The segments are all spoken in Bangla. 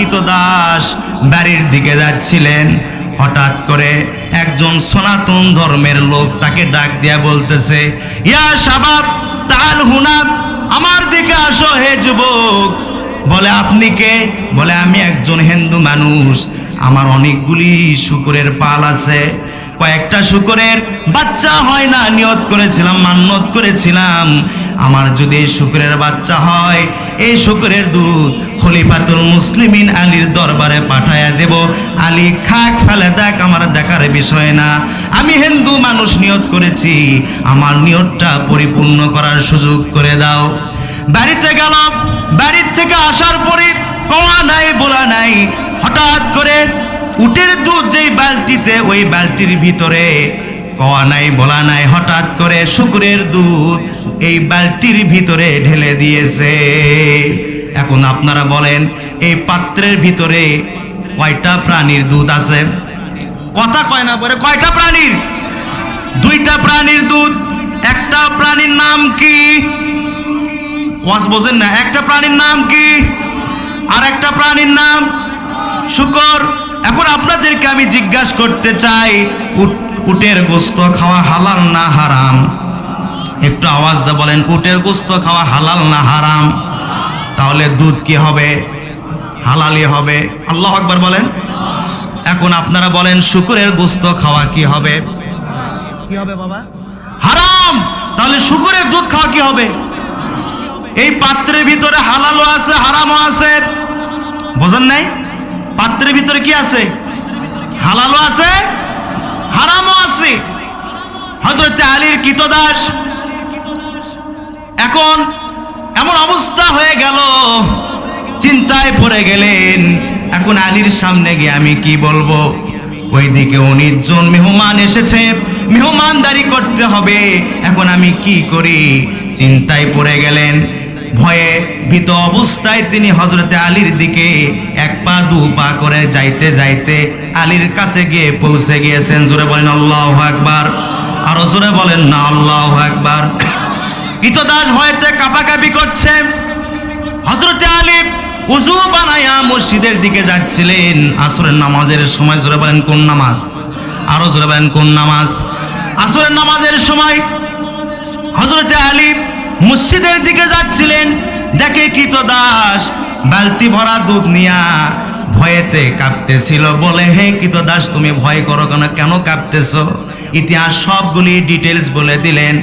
কৃতদাস বাড়ির দিকে যাচ্ছিলেন, হঠাৎ করে একজন সনাতন ধর্মের লোক তাকে ডাক দিয়া বলতেছে, ইয়া শাবাব তাল হুনা, আমার দিকে আসো হে যুবক। বলে আপনি কে? বলে আমি একজন হিন্দু মানুষ, আমার অনেকগুলি শূকরের পাল আছে, কয়েকটা শূকরের বাচ্চা হয় না, নিয়ত করেছিলাম, মান্যত করেছিলাম, আমার যদি এই শূকরের বাচ্চা হয়, এই শূকরের দুধ খলিফাতুল মুসলিমিন আলীর দরবারে পাঠায়া দেব। আলী খাক ফেলে দেখ, আমার দেখার বিষয় না, আমি হিন্দু মানুষ নিয়ত করেছি, আমার নিয়তটা পরিপূর্ণ করার সুযোগ করে দাও। বাড়িতে গেল, বাড়ির থেকে আসার পরে কওয়া নাই বলা নাই, হঠাৎ করে উটের দুধ যেই বালতিতে, ওই বালতির ভিতরে কওয়া নাই বলা নাই, হঠাৎ করে শূকরের দুধ এই বালতির ভিতরে ঢেলে দিয়েছে। এখন আপনারা বলেন, এই পাত্রের ভিতরে কয়টা প্রাণীর দুধ আছে? কথা কয় না বলে, কয়টা প্রাণীর? দুইটা প্রাণীর দুধ। একটা প্রাণীর নাম কি? ওয়াজ বোঝেন না? একটা প্রাণীর নাম কি আর একটা প্রাণীর নাম শূকর। এখন আপনাদেরকে আমি জিজ্ঞাসা করতে চাই, উটের গোস্ত খাওয়া হালাল না হারাম? একটু আওয়াজ দিয়ে বলেন, উটের গোস্ত খাওয়া হালাল না হারাম? তাহলে দুধ কি হবে? হালালই হবে। আল্লাহু আকবার বলেন। এখন আপনারা বলেন, শূকরের গোস্ত খাওয়া কি হবে? কি হবে বাবা? হারাম। তাহলে শূকরের দুধ খাওয়া কি হবে? এই পাত্রের ভিতরে হালালও আছে, হারামও আছে। বোঝেন নাই? পাত্রের ভিতরে কি আছে? হালালও আছে, হারামও আছে। হযরত আলীর কৃতদাস এখন এমন অবস্থা হয়ে গেল, চিন্তায় পড়ে গেলেন, এখন আলীর সামনে গিয়ে আমি কি বলবো? ওইদিকে 19 জন মেহমান এসেছে, মেহমানদারি করতে হবে, এখন আমি কি করি? চিন্তায় পড়ে গেলেন। ভয়ে ভীত অবস্থায় তিনি হযরতে আলীর দিকে এক পা দু পা করে যাইতে যাইতে আলীর কাছে গিয়ে পৌঁছে গিয়েছেন। জোরে বলেন আল্লাহু আকবার। আরো জোরে বলেন না আল্লাহু আকবার। কৃতদাস ভয়েতে কাঁপাকাঁপি করছে। হযরতে আলী ওযু বানায়া মসজিদের দিকে যাচ্ছিলেন আসরের নামাজের সময়। জোরে বলেন কোন নামাজ? আরো জোরে বলেন কোন নামাজ? আসরের নামাজের সময় হযরতে আলী মসজিদের দিকে যাচ্ছিলেন, দেখে কৃতদাস বালতি ভরা দুধ নিয়া ভয়েতে কাঁপতেছিল। বলে, হে কৃতদাস, তুমি ভয় করো কেন? কেন কাঁপতেছো? ইতিহাস সবগুলি ডিটেলস বলে দিলেন।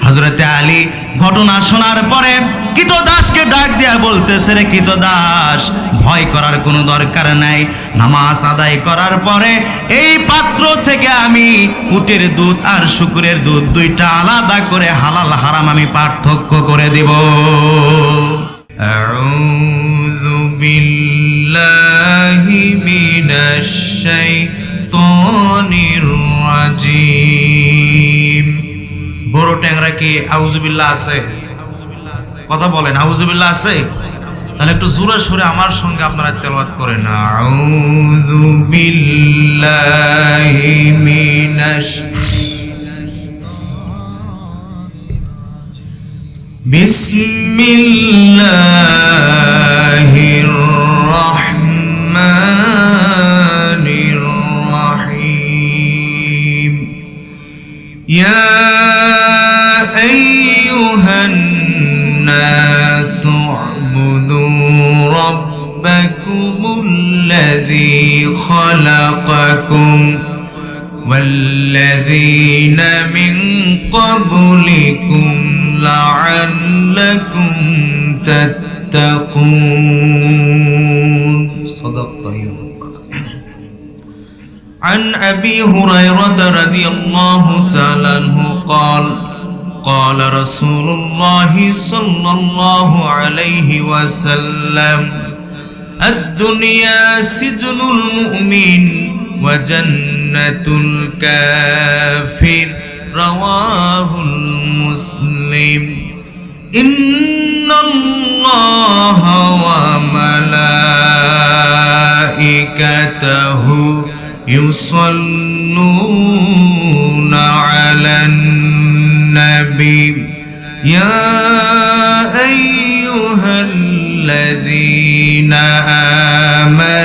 হযরতে আলী ঘটনা শোনার পরে কৃতদাসকে ডাক দিয়া বলতেছে, রে কৃতদাস, ভয় করার কোনো দরকার নাই, নামাজ আদায় করার পরে এই পাত্র থেকে আমি উটের দুধ আর শূকরের দুধ দুইটা আলাদা করে হালাল হারাম আমি পার্থক্য করে দিব। আউযু বিল্লাহি মিনাশ শাইতানির রাজীম। বড় ট্যাংরা কি আউযুবিল্লাহ আছে? কথা বলেন, আউযুবিল্লাহ আছে? তাহলে একটু জোরে সুরে আমার সঙ্গে আপনারা তেলাওয়াত করেন, আউযু বিল্লাহি মিনাশ বিসমিল্লাহির রাহমানির রাহিম। ইয়া আইয়ুহান الناس اعبدوا ربكم الذي خلقكم والذين من قبلكم لعلكم تتقون. صدق الله. عن أبي هريرة رضي الله تعالى عنه قال قال رسول الله صلى الله عليه وسلم الدنيا سجن المؤمن وجنة الكافر. رواه مسلم. إن الله وملائكته يصلون على النبي يا أيها الذين آمنوا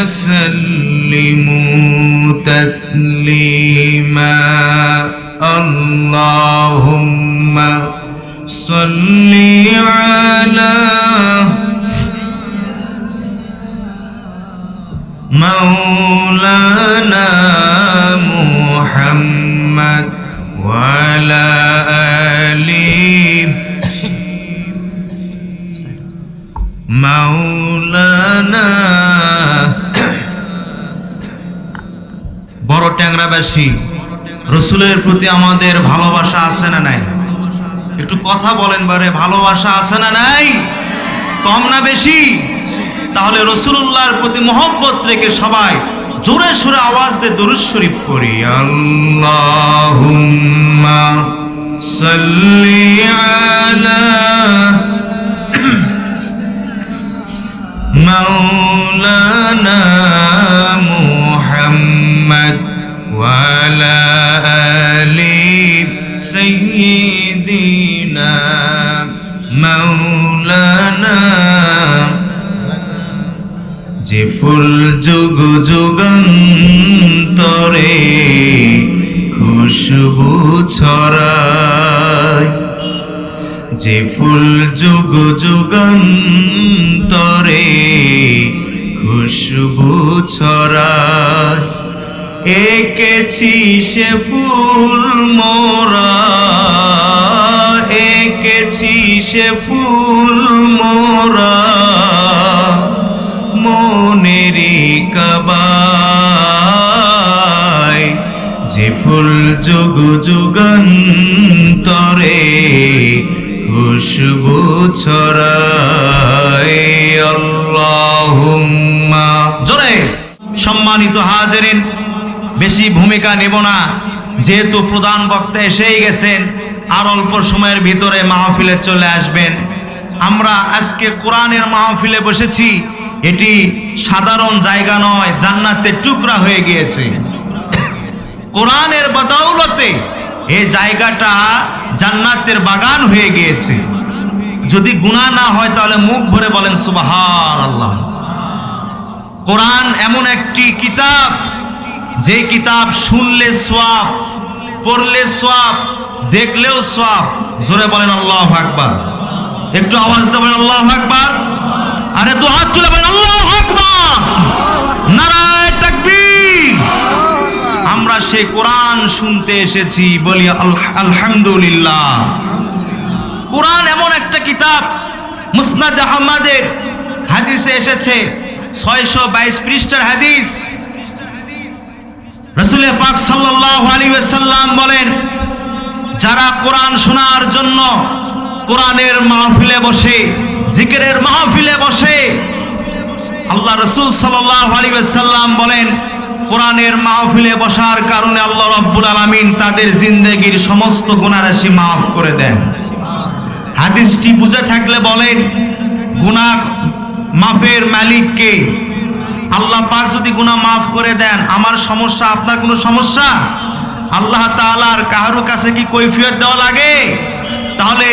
وسلموا تسليما اللهم صل على مولانا محمد وعلى آله مولانا বড় ট্যাংরাবাসী রসুলের প্রতি আমাদের ভালোবাসা আছে না নাই? একটু কথা বলেন বারে, ভালোবাসা আছে না নাই? কম না বেশি? তাহলে রসুলুল্লাহর প্রতি মহব্বত রেখে সবাই জোরে সোরে আওয়াজ দিয়ে দরুদ শরীফ পড়ি। আল্লাহুম্মা সাল্লি আলা মাওলানা মুহাম্মদ ওয়া আলা আলি সাইয়্যিদিনা মাওলানা। যে ফুল যুগ যুগান্তরে খুশবু ছড়ায়, যে ফুল যুগ যুগান্তরে খুশবু ছড়ায়, এঁকেছি সে ফুল মোরা, এঁকেছি সে ফুল মোরা মনেরি কাবায়। যে ফুল যুগ যুগান্তরে খুশবু ছড়ায়। আল্লাহুম্মা জোরে। সম্মানিত হাজিরিন, বেশি ভূমিকা নেব না, যেহেতু প্রধান বক্তা এসেই গেছেন, আর অল্প সময়ের ভিতরে মাহফিলে চলে আসবেন। আমরা আজকে কোরআনের মাহফিলে বসেছি, এটি সাধারণ জায়গা নয়, জান্নাতের টুকরা হয়ে গিয়েছে। কোরআনের বদৌলতে এই জায়গাটা জান্নাতের বাগান হয়ে গিয়েছে। যদি গুনাহ না হয় তাহলে মুখ ভরে বলেন সুবহানাল্লাহ। কোরআন এমন একটি কিতাব, যে কিতাব শুনলে সওয়াব, পড়লে সওয়াব, দেখলেও সওয়াব। জোরে বলেন আল্লাহু আকবার। একটু আওয়াজ দিয়ে বলেন আল্লাহু আকবার। আরে দু হাত তুলে বলেন আল্লাহু আকবার, নারায়ে তাকবীর। আমরা সেই কোরআন শুনতে এসেছি, বলি আলহামদুলিল্লাহ। কোরআন এমন একটা কিতাব, মুসনাদ আহমদের হাদিসে এসেছে 622 পৃষ্ঠার হাদিস। রাসূল পাক সাল্লাল্লাহু আলাইহি ওয়াসাল্লাম বলেন, যারা কোরআন শোনার জন্য কোরআনের মাহফিলে বসে, জিকিরের মাহফিলে বসে, আল্লাহ রাসূল সাল্লাল্লাহু আলাইহি ওয়াসাল্লাম বলেন, কোরআনের মাহফিলে বসার কারণে আল্লাহ রাব্বুল আলামিন তাদের জিন্দেগীর সমস্ত গুনাহ রাশি মাফ করে দেন। হাদিসটি বুঝে থাকলে বলেন, গুনাহ মাফের মালিক কে? আল্লাহ পাক যদি গুনাহ মাফ করে দেন, আমার সমস্যা, আপনার কোনো সমস্যা? আল্লাহ তাআলার কারো কাছে কি কৈফিয়ত দেওয়া লাগে? তাহলে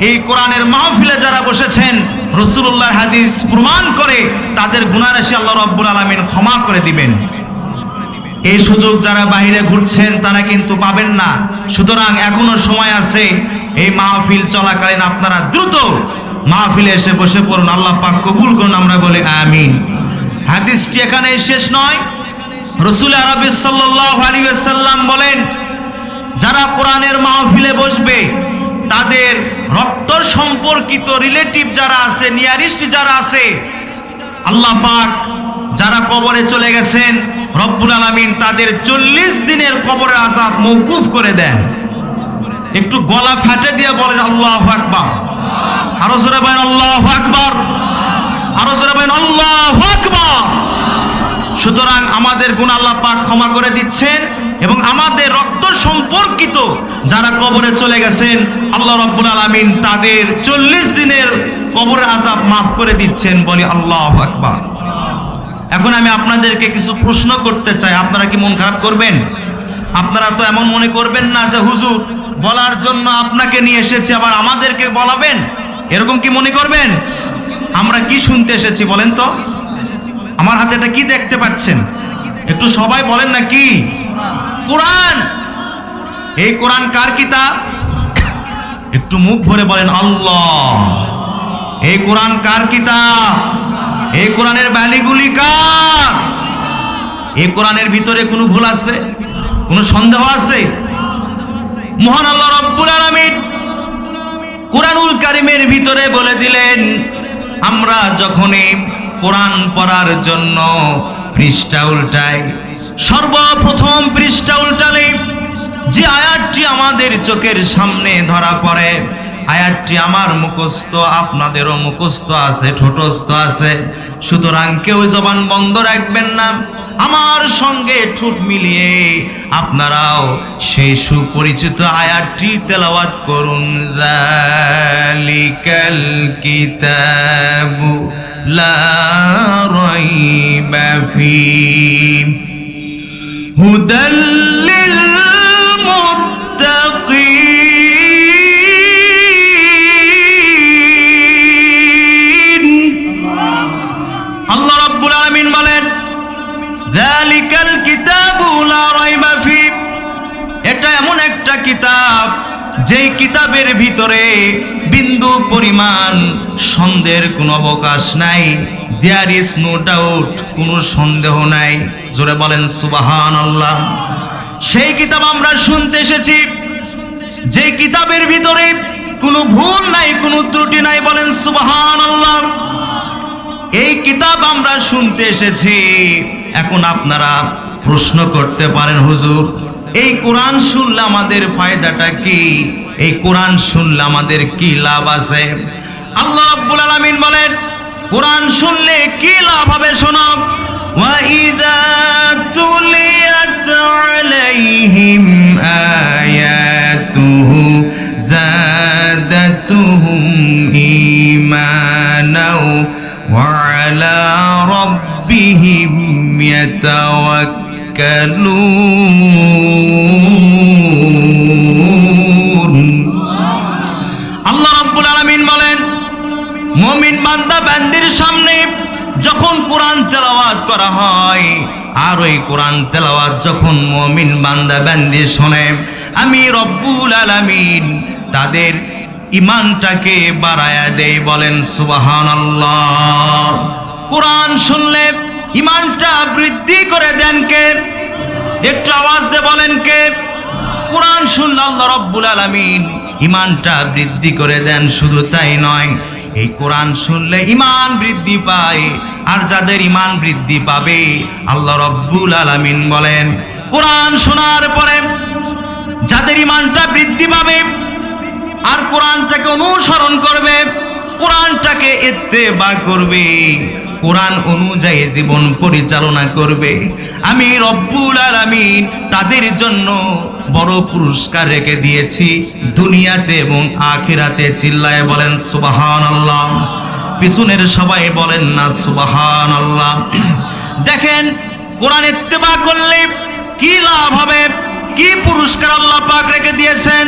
এই কোরআনের মাহফিলে যারা বসেছেন, রাসূলুল্লাহর হাদিস প্রমাণ করে তাদের গুনাহ রাশি আল্লাহ রাব্বুল আলামিন ক্ষমা করে দিবেন। এই সুযোগ যারা বাইরে ঘুরছেন তারা কিন্তু পাবেন না। সুতরাং এখনো সময় আছে, এই মাহফিল চলাকালীন আপনারা দ্রুত মাহফিলে এসে বসে পড়ুন। আল্লাহ পাক কবুল করুন, আমরা বলি আমিন। হাদিসটি এখানে শেষ নয়। রাসূল আরবি সাল্লাল্লাহু আলাইহি ওয়াসাল্লাম বলেন, যারা কোরআনের মাহফিলে বসবে, তাদের রক্ত সম্পর্কিত রিলেটিভ যারা আছে, নিয়ারিস্ট যারা আছে, আল্লাহ পাক যারা কবরে চলে গেছেন, রব্বুল আলামিন তাদের 40 দিনের কবরের আযাব মওকুফ করে দেন। একটু গলা ফাটে দিয়ে বলেন আল্লাহু আকবার। আরো জোরে বলেন আল্লাহু আকবার, আরো জোরে বলেন আল্লাহু আকবার। সুতরাং আমাদের গুনাহ আল্লাহ পাক ক্ষমা করে দিচ্ছেন, এবং আমাদের রক্ত সম্পর্কিত যারা কবরে চলে গেছেন, আল্লাহ রাব্বুল আলামিন তাদের 40 দিনের কবরের আযাব মাফ করে দিচ্ছেন। বলি আল্লাহু আকবার। এখন আমি আপনাদেরকে কিছু প্রশ্ন করতে চাই, আপনারা কি মন খারাপ করবেন? আপনারা তো এমন মনে করবেন না যে হুজুর বলার জন্য আপনাকে নিয়ে এসেছি, আবার আমাদেরকে বলাবেন, এরকম কি মনে করবেন? আমরা কি শুনতে এসেছি বলেন তো? আমার হাতে এটা কি দেখতে পাচ্ছেন? একটু সবাই বলেন না কি? কোরআন। এই কোরআন কার কিতাব? একটু মুখ ভরে বলেন আল্লাহ। এই কোরআন কার কিতাব? এই কোরআনের বাণীগুলি কার? এই কোরআনের ভিতরে কোনো ভুল আছে? কোনো সন্দেহ আছে? মহান আল্লাহ রাব্বুল আলামিন কোরআনুল কারীমের ভিতরে বলে দিলেন, আমরা যখনই কোরআন পড়ার জন্য পৃষ্ঠা উল্টাই, সর্বপ্রথম পৃষ্ঠা উল্টালে যে আয়াতটি আমাদের চোখের সামনে ধরা পড়ে, আয়াতটি আমার মুখস্থ, আপনাদেরও মুখস্থ আছে, ঠোঁটস্থ আছে। সুতরাং কেউ জবান বন্ধ রাখবেন না, আমার সঙ্গে ঠোঁট মিলিয়ে আপনারাও সেই সুপরিচিত আয়াতটি তেলাওয়াত করুন। যালিকাল কিতাবু লা রাইবা ফীহি হুদাল লিল মুত্তাকিন। আল্লাহ রাব্বুল আলামিন বলেন, যালিকাল কিতাবু লা রাইবা ফীহি, এটা এমন একটা কিতাব যেই কিতাবের ভিতরে বিন্দু পরিমাণ সন্দেহের কোনো অবকাশ নাই। দেয়ার ইজ নো ডাউট, কোনো সন্দেহ নাই। জোরে বলেন সুবহানাল্লাহ। সেই কিতাব আমরা শুনতে এসেছি, যেই কিতাবের ভিতরে কোনো ভুল নাই, কোনো ত্রুটি নাই। বলেন সুবহানাল্লাহ। এই কিতাব আমরা শুনতে এসেছি। এখন আপনারা প্রশ্ন করতে পারেন, হুজুর এই কোরআন শুনলে আমাদের ফায়দাটা কি? এই কোরআন শুনলে আমাদের কি লাভ আছে? আল্লাহ রাব্বুল আলামিন বলেন, কোরআন শুনলে কি লাভ হবে শোনো। ওয়া ইযা তুলিয়াত আলাইহিম আয়াতুহু যাদাতুহুম ঈমানাও ওয়া আলা রাব্বিহিম ইয়াতাওয়াক্কালুন। আল্লাহ রাব্বুল আলামিন বলেন, মুমিন বান্দা বান্দির সামনে যখন কোরআন তেলাওয়াত করা হয়, আর ওই কোরআন তেলাওয়াত যখন মুমিন বান্দা বান্দি শোনে, আমি রব্বুল আলামিন তাদের ঈমানটাকে বাড়ায়া দেই। বলেন সুবহানাল্লাহ। কোরআন শুনলে ঈমানটা বৃদ্ধি করে দেন কে? একটু আওয়াজ দিয়ে বলেন কে? কোরআন শুনলে আল্লাহ রাব্বুল আলামিন ঈমানটা বৃদ্ধি করে দেন। শুধু তাই নয়, এই কোরআন শুনলে ঈমান বৃদ্ধি পায়। আর যাদের ঈমান বৃদ্ধি পাবে, আল্লাহ রাব্বুল আলামিন বলেন, কোরআন শোনার পরে যাদের ঈমানটা বৃদ্ধি পাবে আর কোরআনটাকে অনুসরণ করবে, কোরআনটাকে ইত্তেবা করবে, কোরআন অনুযায়ী জীবন পরিচালনা করবে, আমি রব্বুল আলামিন তাদের জন্য বড় পুরস্কার রেখে দিয়েছি দুনিয়াতে এবং আখিরাতে। চিল্লায় বলেন সুবহানাল্লাহ। পিছনের সবাই বলেন না সুবহানাল্লাহ। দেখেন কোরআন ইত্তেবা করলে কি লাভ হবে, কি পুরস্কার আল্লাহ পাক রেখে দিয়েছেন।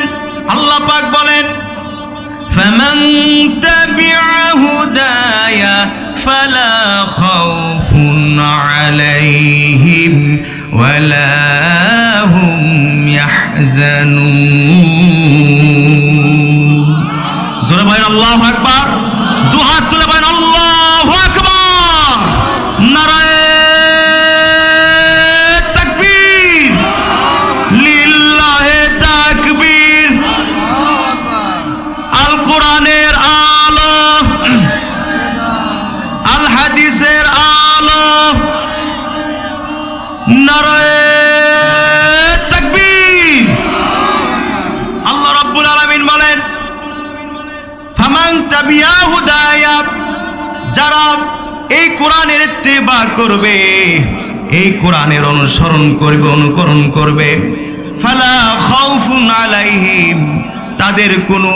আল্লাহ পাক বলেন, ফামান তাবিআ হুদায়া ফালা খাউফুন আলাইহিম ওয়ালা হুম ইয়াহজানুন। জোরে বলেন আল্লাহু আকবার। দুই হাত তুলে বলেন আল্লাহু আকবার। নারায়ে তাকবীর, লিল্লাহে তাকবীর। আল কোরআনের আলো, আল হাদিসের আলো। নারায়ে তাকবীর। আল্লাহ রাব্বুল আলামিন বলেন, ফামান তাবিআ হুদায়া, যারা এই কোরআনের ইত্তেবা করবে, এই কোরআনের অনুসরণ করবে, অনুকরণ করবে, ফালা খাউফুন আলাইহিম, তাদের কোনো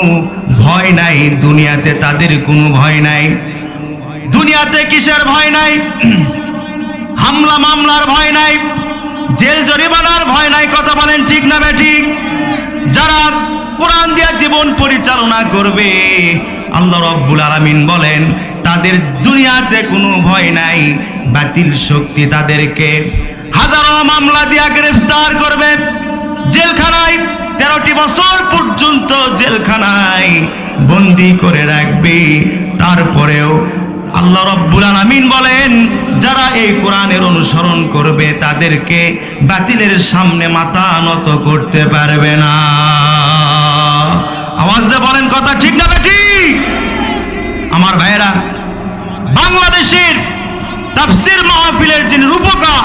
ভয় নাই। দুনিয়াতে তাদের কোনো ভয় নাই। দুনিয়াতে কিসের ভয় নাই? হামলা মামলার ভয় নাই, জেল জরিমানার ভয় নাই। কথা বলেন ঠিক না বেঠিক? যারা কোরআন দিয়ে জীবন পরিচালনা করবে, আল্লাহ রাব্বুল আলামিন বলেন তাদের দুনিয়াতে কোনো ভয় নাই। বাতিল শক্তি তাদেরকে হাজারো মামলা দিয়া গ্রেফতার করবে, জেলখানায় 13টি বছর পর্যন্ত জেলখানায় বন্দি করে রাখবে। তারপরেও আল্লাহ রাব্বুল আলামিন বলেন, যারা এই কোরআনের অনুসরণ করবে তাদেরকে বাতিলের সামনে মাথা নত করতে পারবে না। আওয়াজ দিয়ে বলেন কথা ঠিক না ঠিক? আমার ভাইয়েরা, বাংলাদেশের তাফসীর মাহফিলের যিনি রূপকার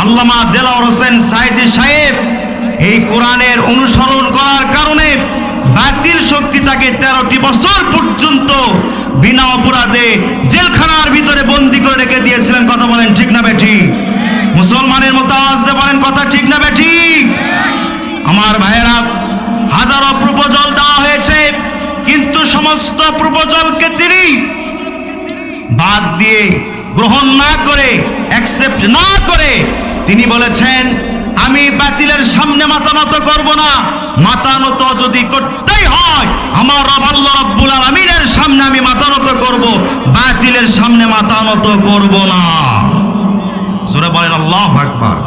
আল্লামা দেলাওয়ার হোসেন সাঈদী সাহেব, এই কোরআনের অনুসরণ করার কারণে বাতিল শক্তি তাকে 13টি বছর পর্যন্ত বিনা অপরাধে জেলখানার ভিতরে বন্দী করে রেখে দিয়েছিলেন। কথা বলেন ঠিক না বেঠিক? মুসলমানের মতো আওয়াজ দিয়ে বলেন কথা ঠিক না বেঠিক? আমার ভাইয়েরা, হাজারো প্রপোজাল দেওয়া হয়েছে, কিন্তু সমস্ত প্রপোজালকে তিনি বাদ দিয়ে, গ্রহণ না করে, অ্যাকসেপ্ট না করে তিনি বলেছেন, আমি বাতিলের সামনে মাথা নত করব না। মাথা নত যদি করতেই হয় আমার রব আল্লাহ রাব্বুল আলামিনের সামনে আমি মাথা নত করব, বাতিলের সামনে মাথা নত করব না। সূরা বলেন আল্লাহু আকবার।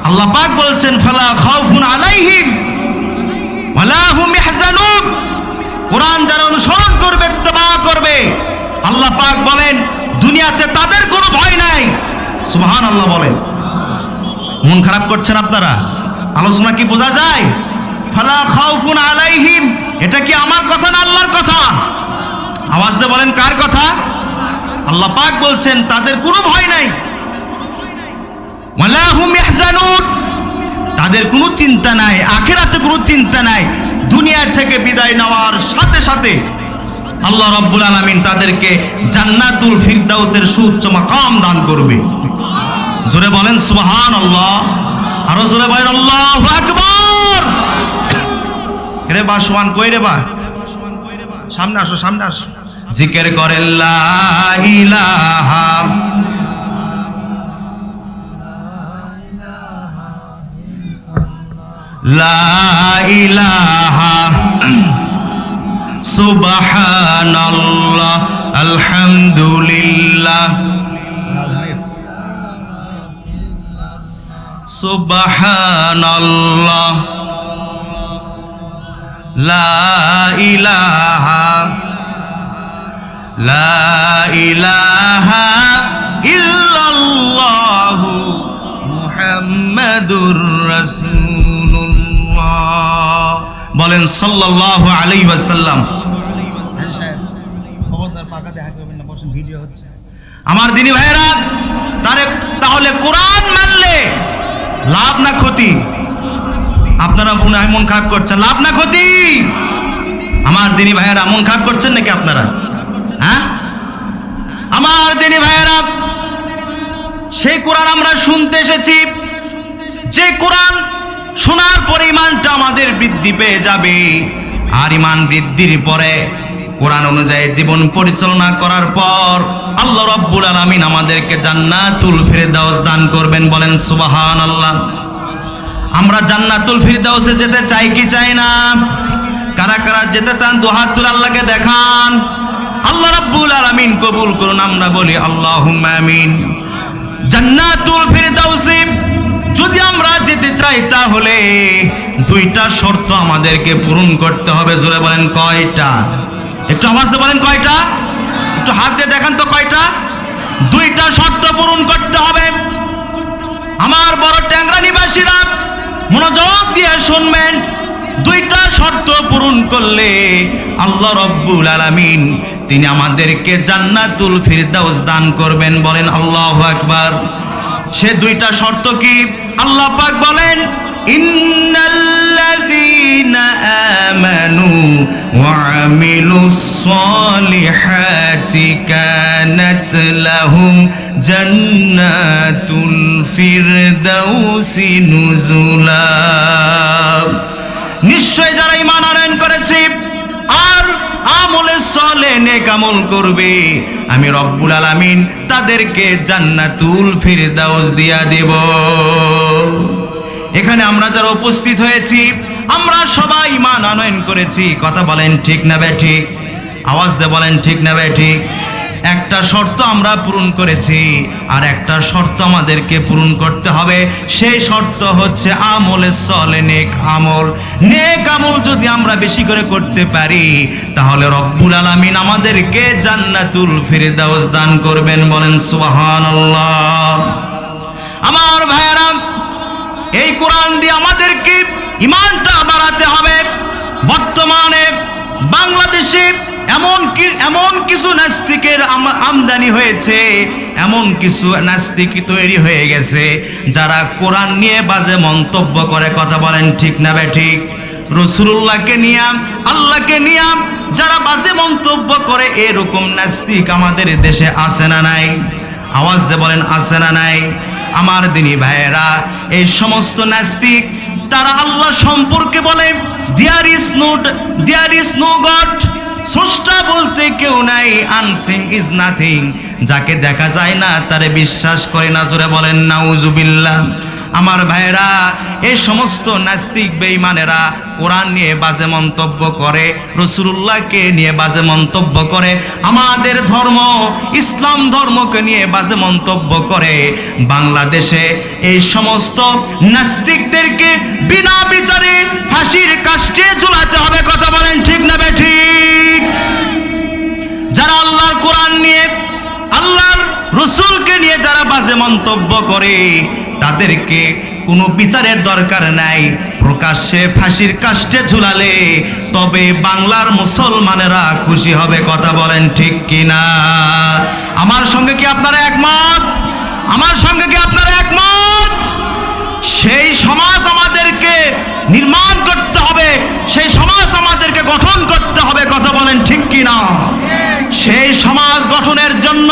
আল্লাহ পাক বলছেন, ফালা খাউফুন আলাইহিম ওয়ালা হুম ইয়াহজানুন। কোরআন যারা অনুসরণ করবে, ইত্তেবা করবে, আল্লাহ পাক বলেন দুনিয়াতে তাদের কোনো ভয় নাই। সুবহানাল্লাহ বলেন। মন খারাপ করছেন আপনারা? আলোচনা কি বোঝা যায়? ফালা খাউফুন আলাইহিম, এটা কি আমার কথা না আল্লাহর কথা? আওয়াজ দিয়ে বলেন কার কথা? আল্লাহ পাক বলছেন তাদের কোনো ভয় নাই। ওয়ালা হুম ইয়াহজানুন, তাদের কোনো চিন্তা নাই, আখিরাতে কোনো চিন্তা নাই। দুনিয়া থেকে বিদায় নেওয়ার সাথে সাথে আল্লাহ রাব্বুল আলামিন তাদেরকে জান্নাতুল ফিরদাউসের সুউচ্চ মাকাম দান করবে। জোরে বলেন সুবহানাল্লাহ, আরো জোরে বলেন আল্লাহু আকবার। রে বাসওয়ান কই রে বা? সামনে আসো, সামনে আসো। জিকির করেন লা ইলাহা লা ইলাহা সুবহানাল্লাহ আলহামদুলিল্লাহ সুবহানাল্লাহ লা ইলাহা ইল্লাল্লাহু মুহাম্মাদুর রাসূলুল্লাহ। বলেন সাল্লাল্লাহু আলাইহি ওয়াসাল্লাম। আমার দিনী ভাইয়েরা, তাহলে কোরআন মানলে লাভ না ক্ষতি? আপনারা মন খারাপ করছেন, লাভ না ক্ষতি? আমার দিনী ভাইয়েরা, মন খারাপ করছেন নাকি আপনারা? হ্যাঁ, আমার দিনী ভাইয়েরা, সেই কোরআন আমরা শুনতে এসেছি, যে কোরআন শোনার পরে ইমানটা আমাদের বৃদ্ধি পেয়ে যাবে। আর ইমান বৃদ্ধির পরে কোরআন অনুযায়ী জীবন পরিচালনা করার পর আল্লাহ রাব্বুল আলামিন আমাদেরকে জান্নাতুল ফিরদাউস দান করবেন। বলেন সুবহানাল্লাহ। আমরা জান্নাতুল ফিরদাউসে যেতে চাই কি চাই না? কারা কারা যেতে চান দু হাত তুলে আল্লাহকে দেখান। আল্লাহ রাব্বুল আলামিন কবুল করুন। আমরা বলি আল্লাহুম্মা আমিন। জান্নাতুল ফিরদাউসে যদি আমরা যেতে চাই তাহলে দুইটা শর্ত আমাদেরকে পূরণ করতে হবে। জোরে বলেন কয়টা? একটু আওয়াজে বলেন কয়টা? একটু হাত দিয়ে দেখান তো কয়টা? দুইটা শর্ত পূরণ করতে হবে। আমার বড় ট্যাংরা নিবাসীরা মনোযোগ দিয়ে শুনবেন। দুইটা শর্ত পূরণ করলে আল্লাহ রাব্বুল আলামিন তিনি আমাদেরকে জান্নাতুল ফিরদাউস দান করবেন। বলেন আল্লাহু আকবার। সে দুইটা শর্ত কি? আল্লাহ পাক বলেন, ইন্নাল্লাযীনা আমানু ওয়া আমিলুস সলিহাতি কানাত লাহুম জান্নাতুল ফিরদাউসি নুজুলা। নিশ্চয় যারা ঈমান আনয়ন করেছে আর আমলে সলে নেক আমল করবে, আমি রব্বুল আলামিন তাদেরকে জান্নাতুল ফিরদাউস দিয়া দেব। এখানে আমরা যারা উপস্থিত হয়েছি, আমরা সবাই ঈমান আনয়ন করেছি। কথা বলেন ঠিক না বেঠিক? আওয়াজ দিয়ে বলেন ঠিক না বেঠিক? একটা শর্ত আমরা পূরণ করেছি, আর একটা শর্ত আমাদেরকে পূরণ করতে হবে। সেই শর্ত হচ্ছে আমলে সলে, নেক আমল। নেক আমল যদি আমরা বেশি করে করতে পারি, তাহলে রব্বুল আলামিন আমাদেরকে জান্নাতুল ফিরদাউস দান করবেন। বলেন সুবহানাল্লাহ। আমার ভাইয়েরা, এই কোরআন দিয়ে আমাদেরকে ঈমানটা বাড়াতে হবে। বর্তমানে বাংলাদেশে এমন কিছু নাস্তিকের আমদানি হয়েছে, এমন কিছু নাস্তিক তৈরি হয়ে গেছে যারা কোরআন নিয়ে বাজে মন্তব্য করে। কথা বলেন ঠিক না বেঠিক? রাসূলুল্লাহকে নিয়ে, আল্লাহকে নিয়ে যারা বাজে মন্তব্য করে, এরকম নাস্তিক আমাদের দেশে আছে না নাই? আওয়াজ দিয়ে বলেন আছে না নাই? আমার দিনী ভাইয়েরা, এই সমস্ত নাস্তিক তারা আল্লাহ সম্পর্কে বলে দেয়ার ইজ নো গড, স্রষ্টা বলতে কেউ নাই, আনসিং ইজ নাথিং, যাকে দেখা যায় না তারে বিশ্বাস করে না। জোরে বলেন নাউজুবিল্লাহ। আমার ভাইয়েরা, এই সমস্ত নাস্তিক বেঈমানেরা কোরআন নিয়ে বাজে মন্তব্য করে, রাসূলুল্লাহকে নিয়ে বাজে মন্তব্য করে, আমাদের ধর্ম ইসলাম ধর্মকে নিয়ে বাজে মন্তব্য করে। বাংলাদেশে এই সমস্ত নাস্তিকদেরকে বিনা বিচারে ফাঁসির কাস্টে ঝুলাতে হবে। কথা বলেন ঠিক না বেঠিক? যারা আল্লাহর কোরআন নিয়ে, আল্লাহর রাসূলকে নিয়ে যারা বাজে মন্তব্য করে, তাদেরকে কোনো বিচারের দরকার নাই, প্রকাশ্যে ফাঁসির কাস্টে ঝুলালে তবে বাংলার মুসলমানেরা খুশি হবে। কথা বলেন ঠিক কিনা? আমার সঙ্গে কি আপনারা একমত? আমার সঙ্গে কি আপনারা একমত? সেই সমাজ আমাদেরকে নির্মাণ করতে হবে, সেই সমাজ আমাদেরকে গঠন করতে হবে। কথা বলেন ঠিক কিনা? সেই সমাজ গঠনের জন্য,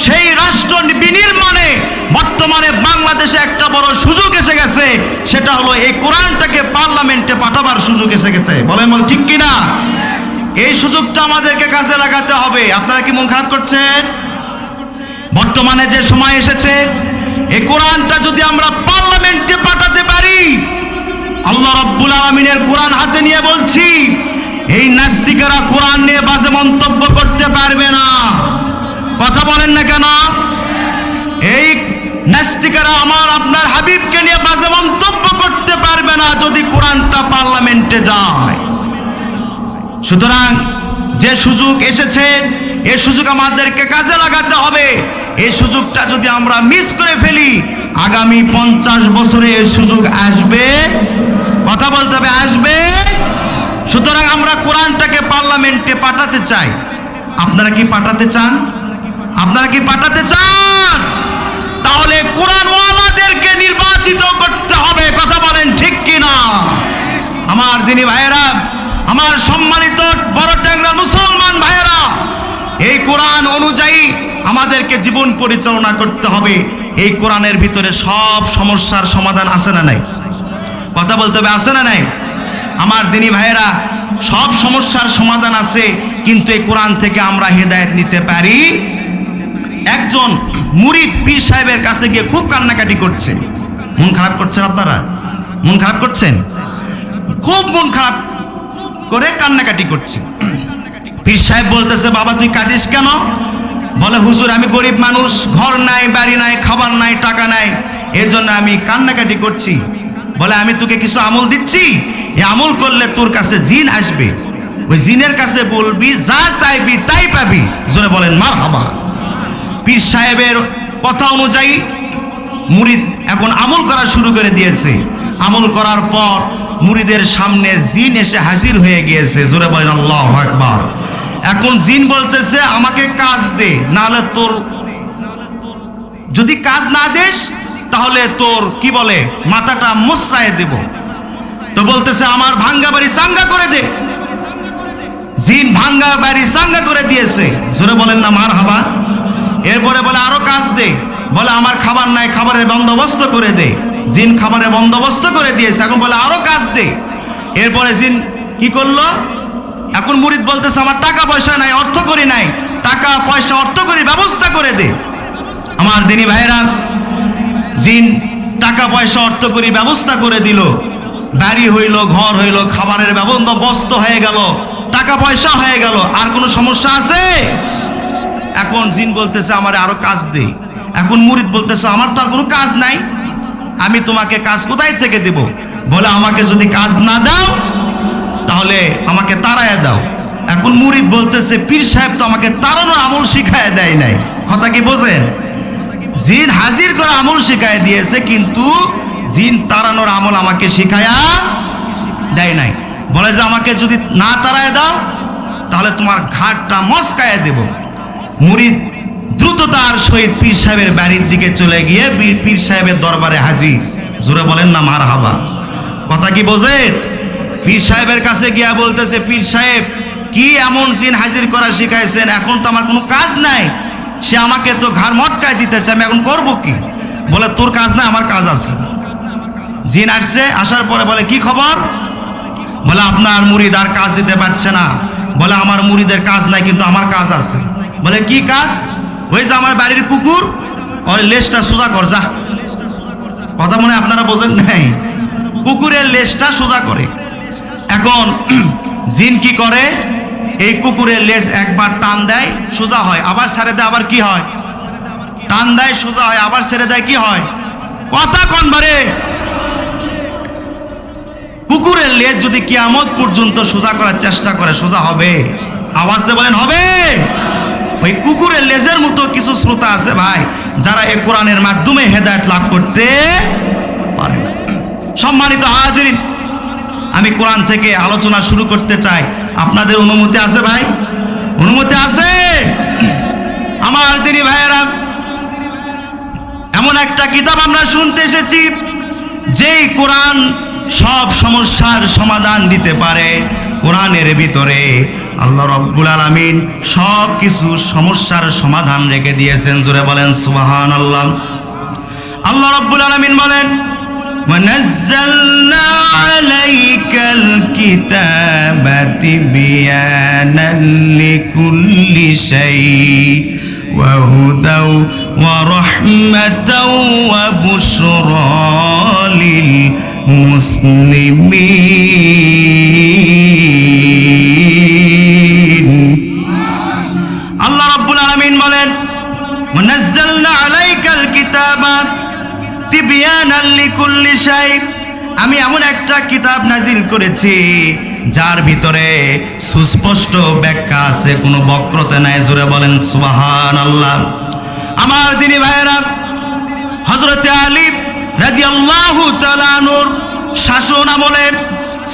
সেই রাষ্ট্র বিনির্মাণে বর্তমানে বাংলাদেশে একটা বড় সুযোগ এসে গেছে, সেটা হলো এই কোরআনটাকে পার্লামেন্টে পাঠাবার সুযোগ এসে গেছে। বলেন ঠিক কিনা? এই সুযোগটা আমাদেরকে কাজে লাগাতে হবে। আপনারা কি মন খারাপ করছেন? বর্তমানে যে সময় এসেছে, এই কোরআনটা যদি আমরা পার্লামেন্টে পাঠাতে পারি, আল্লাহ রাব্বুল আলামিনের কোরআন হাতে নিয়ে বলছি, এই নাস্তিকেরা কোরআন নিয়ে বাজে মন্তব্য করতে পারবে না। কথা বলেন না কেন? এই নাস্তিকেরা আমার আপনার হাবিবকে নিয়ে বাজে মন্তব্য করতে পারবে না যদি কোরআনটা পার্লামেন্টে যায়। সুতরাং যে সুযোগ এসেছে, এই সুযোগ আমাদেরকে কাজে লাগাতে হবে। এই সুযোগটা যদি আমরা মিস করে ফেলি, আগামী 50 বছরে এই সুযোগ আসবে। কথা বলতে হবে, আসবে। সুতরাং আমরা কোরআনটাকে পার্লামেন্টে পাঠাতে চাই। আপনারা কি পাঠাতে চান? আপনারা কি পাঠাতে চান? তাহলে কোরআনওয়ালাদেরকে নির্বাচিত করতে হবে। কথা বলেন ঠিক কিনা? আমার দিনী ভাইয়েরা, আমার সম্মানিত বড় ট্যাংরা মুসলমান ভাইয়েরা, এই কোরআন অনুযায়ী আমাদেরকে জীবন পরিচালনা করতে হবে। এই কোরআনের ভিতরে সব সমস্যার সমাধান আছে না নাই? কথা বলতে হবে, আছে না নাই? আমার দিনী ভাইয়েরা, সব সমস্যার সমাধান আছে, কিন্তু এই কোরআন থেকে আমরা হেদায়েত নিতে পারি। একজন মুরিদ পীর সাহেবের কাছে গিয়ে খুব কান্নাকাটি করছে। মন খারাপ করছেন আপনারা? মন খারাপ করছেন? খুব মন খারাপ করে কান্নাকাটি করছে। পীর সাহেব বলতেছে, বাবা তুই কাঁদিস কেন? বলে, হুজুর আমি গরিব মানুষ, ঘর নাই, বাড়ি নাই, খাবার নাই, টাকা নাই, এজন্য আমি কান্নাকাটি করছি। বলে, আমি তোকে কিছু আমল দিচ্ছি, এই আমল করলে তোর কাছে জিন আসবে, ওই জিনের কাছে বলবি যা চাইবি তাই পাবি। জোরে বলেন মারহাবা। পীর সাহেবের কথা অনুযায়ী মুরিদ এখন আমল করা শুরু করে দিয়েছে। আমল করার পর মুরিদের সামনে জিন এসে হাজির হয়ে গিয়েছে। জোরে বলেন আল্লাহু আকবার। এখন জিন বলতেছে, আমাকে কাজ দে, নাহলে তোর, যদি কাজ না দিস তাহলে তোর কি বলে মাথাটা মুচড়ায় দেব। তো বলতেছে, আমার ভাঙ্গা বাড়ি চাঙ্গা করে দে। জিন ভাঙ্গা বাড়ি চাঙ্গা করে দিয়েছে। জোরে বলেন না মারহাবা। এরপরে বলে, আরো কাজ দে। বলে, আমার খাবার নাই, খাবারের বন্দোবস্ত করে দে। জিন খাবারের বন্দোবস্ত করে দিয়েছে। এখন বলে, আরো কাজ দে। এরপরে জিন কি করলো? এখন মুরিদ বলতেছে, আমার টাকা পয়সা নাই, অর্থ করি নাই, টাকা পয়সা অর্থ করি ব্যবস্থা করে দে। আমার দিনী ভাইরা, জিন টাকা পয়সা অর্থ করি ব্যবস্থা করে দিল। বাড়ি হইল, ঘর হইল, খাবারের বন্দোবস্ত হয়ে গেল, টাকা পয়সা হয়ে গেল। আর কোনো সমস্যা আছে? এখন জিন বলতেছে আমার আরো কাজ দে। এখন মুরিদ বলতেছে আমার তো আর কোনো কাজ নাই, আমি তোমাকে কাজ কোথায় থেকে দেব? বলে আমাকে যদি কাজ না দাও তাহলে আমাকে তাড়ায় দাও। এখন মুরিদ বলতেছে পীর সাহেব তো আমাকে তাড়ানোর আমল শিখায় দেয় নাই। কথা কি বোঝেন? জিন হাজির করে আমল শিখায় দিয়েছে, কিন্তু জিন তাড়ানোর আমল আমাকে শিখায়া দেয় নাই। বলে যে আমাকে যদি না তাড়ায় দাও তাহলে তোমার ঘাটটা মস্কায় দেব। মুরিদ দ্রুততার সহিত পীর সাহেবের বাড়ির দিকে চলে গিয়ে পীর সাহেবের দরবারে হাজির। জোরে বলেন না মারহাবা। কথা কি বোঝেন? পীর সাহেবের কাছে গিয়া বলতেছে পীর সাহেব কি এমন জিন হাজির করা শিখাইছেন, এখন তো আমার কোনো কাজ নাই, সে আমাকে তো ঘাড় মটকায় দিতেছে, আমি এখন করবো কি? বলে তোর কাজ নাই, আমার কাজ আছে। জিন আসছে, আসার পরে বলে কি খবর? বলে আপনার মুরিদ আর কাজ দিতে পারছে না। বলে আমার মুরিদের কাজ নাই, কিন্তু আমার কাজ আছে। বলে কি কাজ? ওই যে আমার বাড়ির কুকুর, ওর লেজটা সোজা কর যা। কথা মনে আপনারা বোঝেন নাই? কুকুরের লেজটা সোজা করে। এখন জিন কি করে? এই কুকুরের লেজ একবার টান দেয় সোজা হয়, আবার ছেড়ে দেয়, আবার কি হয়? টান দেয় সোজা হয়, আবার ছেড়ে দেয়, কি হয়? কথা কোন বারে? কুকুরের লেজ যদি কিয়ামত পর্যন্ত সোজা করার চেষ্টা করে সোজা হবে? আওয়াজ দিয়ে বলেন হবে? ওই কুকুরের লেজের মতো কিছু শ্রোতা আছে ভাই, যারা এই কোরআনের মাধ্যমে হেদায়েত লাভ করতে পারে না। সম্মানিত হাজিরিন, আমি কোরআন থেকে আলোচনা শুরু করতে চাই। আপনাদের অনুমতি আছে ভাই? অনুমতি আছে? আমার দিনী ভাইয়েরা, এমন একটা কিতাব আমরা শুনতে এসেছি যেই কোরআন সব সমস্যার সমাধান দিতে পারে। কোরআনের ভিতরে আল্লাহ রাব্বুল আলামিন সব কিছু সমস্যার সমাধান রেখে দিয়েছেন। জোরে বলেন সুবহানাল্লাহ। আল্লাহ রাব্বুল আলামিন বলেন وَنَزَّلْنَا عَلَيْكَ الْكِتَابَ تِبْيَانًا لِكُلِّ شَيْءٍ وَهُدًى وَرَحْمَةً وَبُشْرَى لِلْمُسْلِمِينَ। আল্লাহ রাব্বুল আলামিন বলেন وَنَزَّلْنَا عَلَيْكَ الْكِتَابَ তিবিয়ানাল লিকুল্লি শাই, আমি এমন একটা কিতাব নাজিল করেছি যার ভিতরে সুস্পষ্ট ব্যাখ্যা আছে, কোনো বক্রতা নাই। জোরে বলেন সুবহানাল্লাহ। আমার দিনী ভাইয়েরা, হযরতে আলী রাদিয়াল্লাহু তাআলা আনহুর শাসন আমলে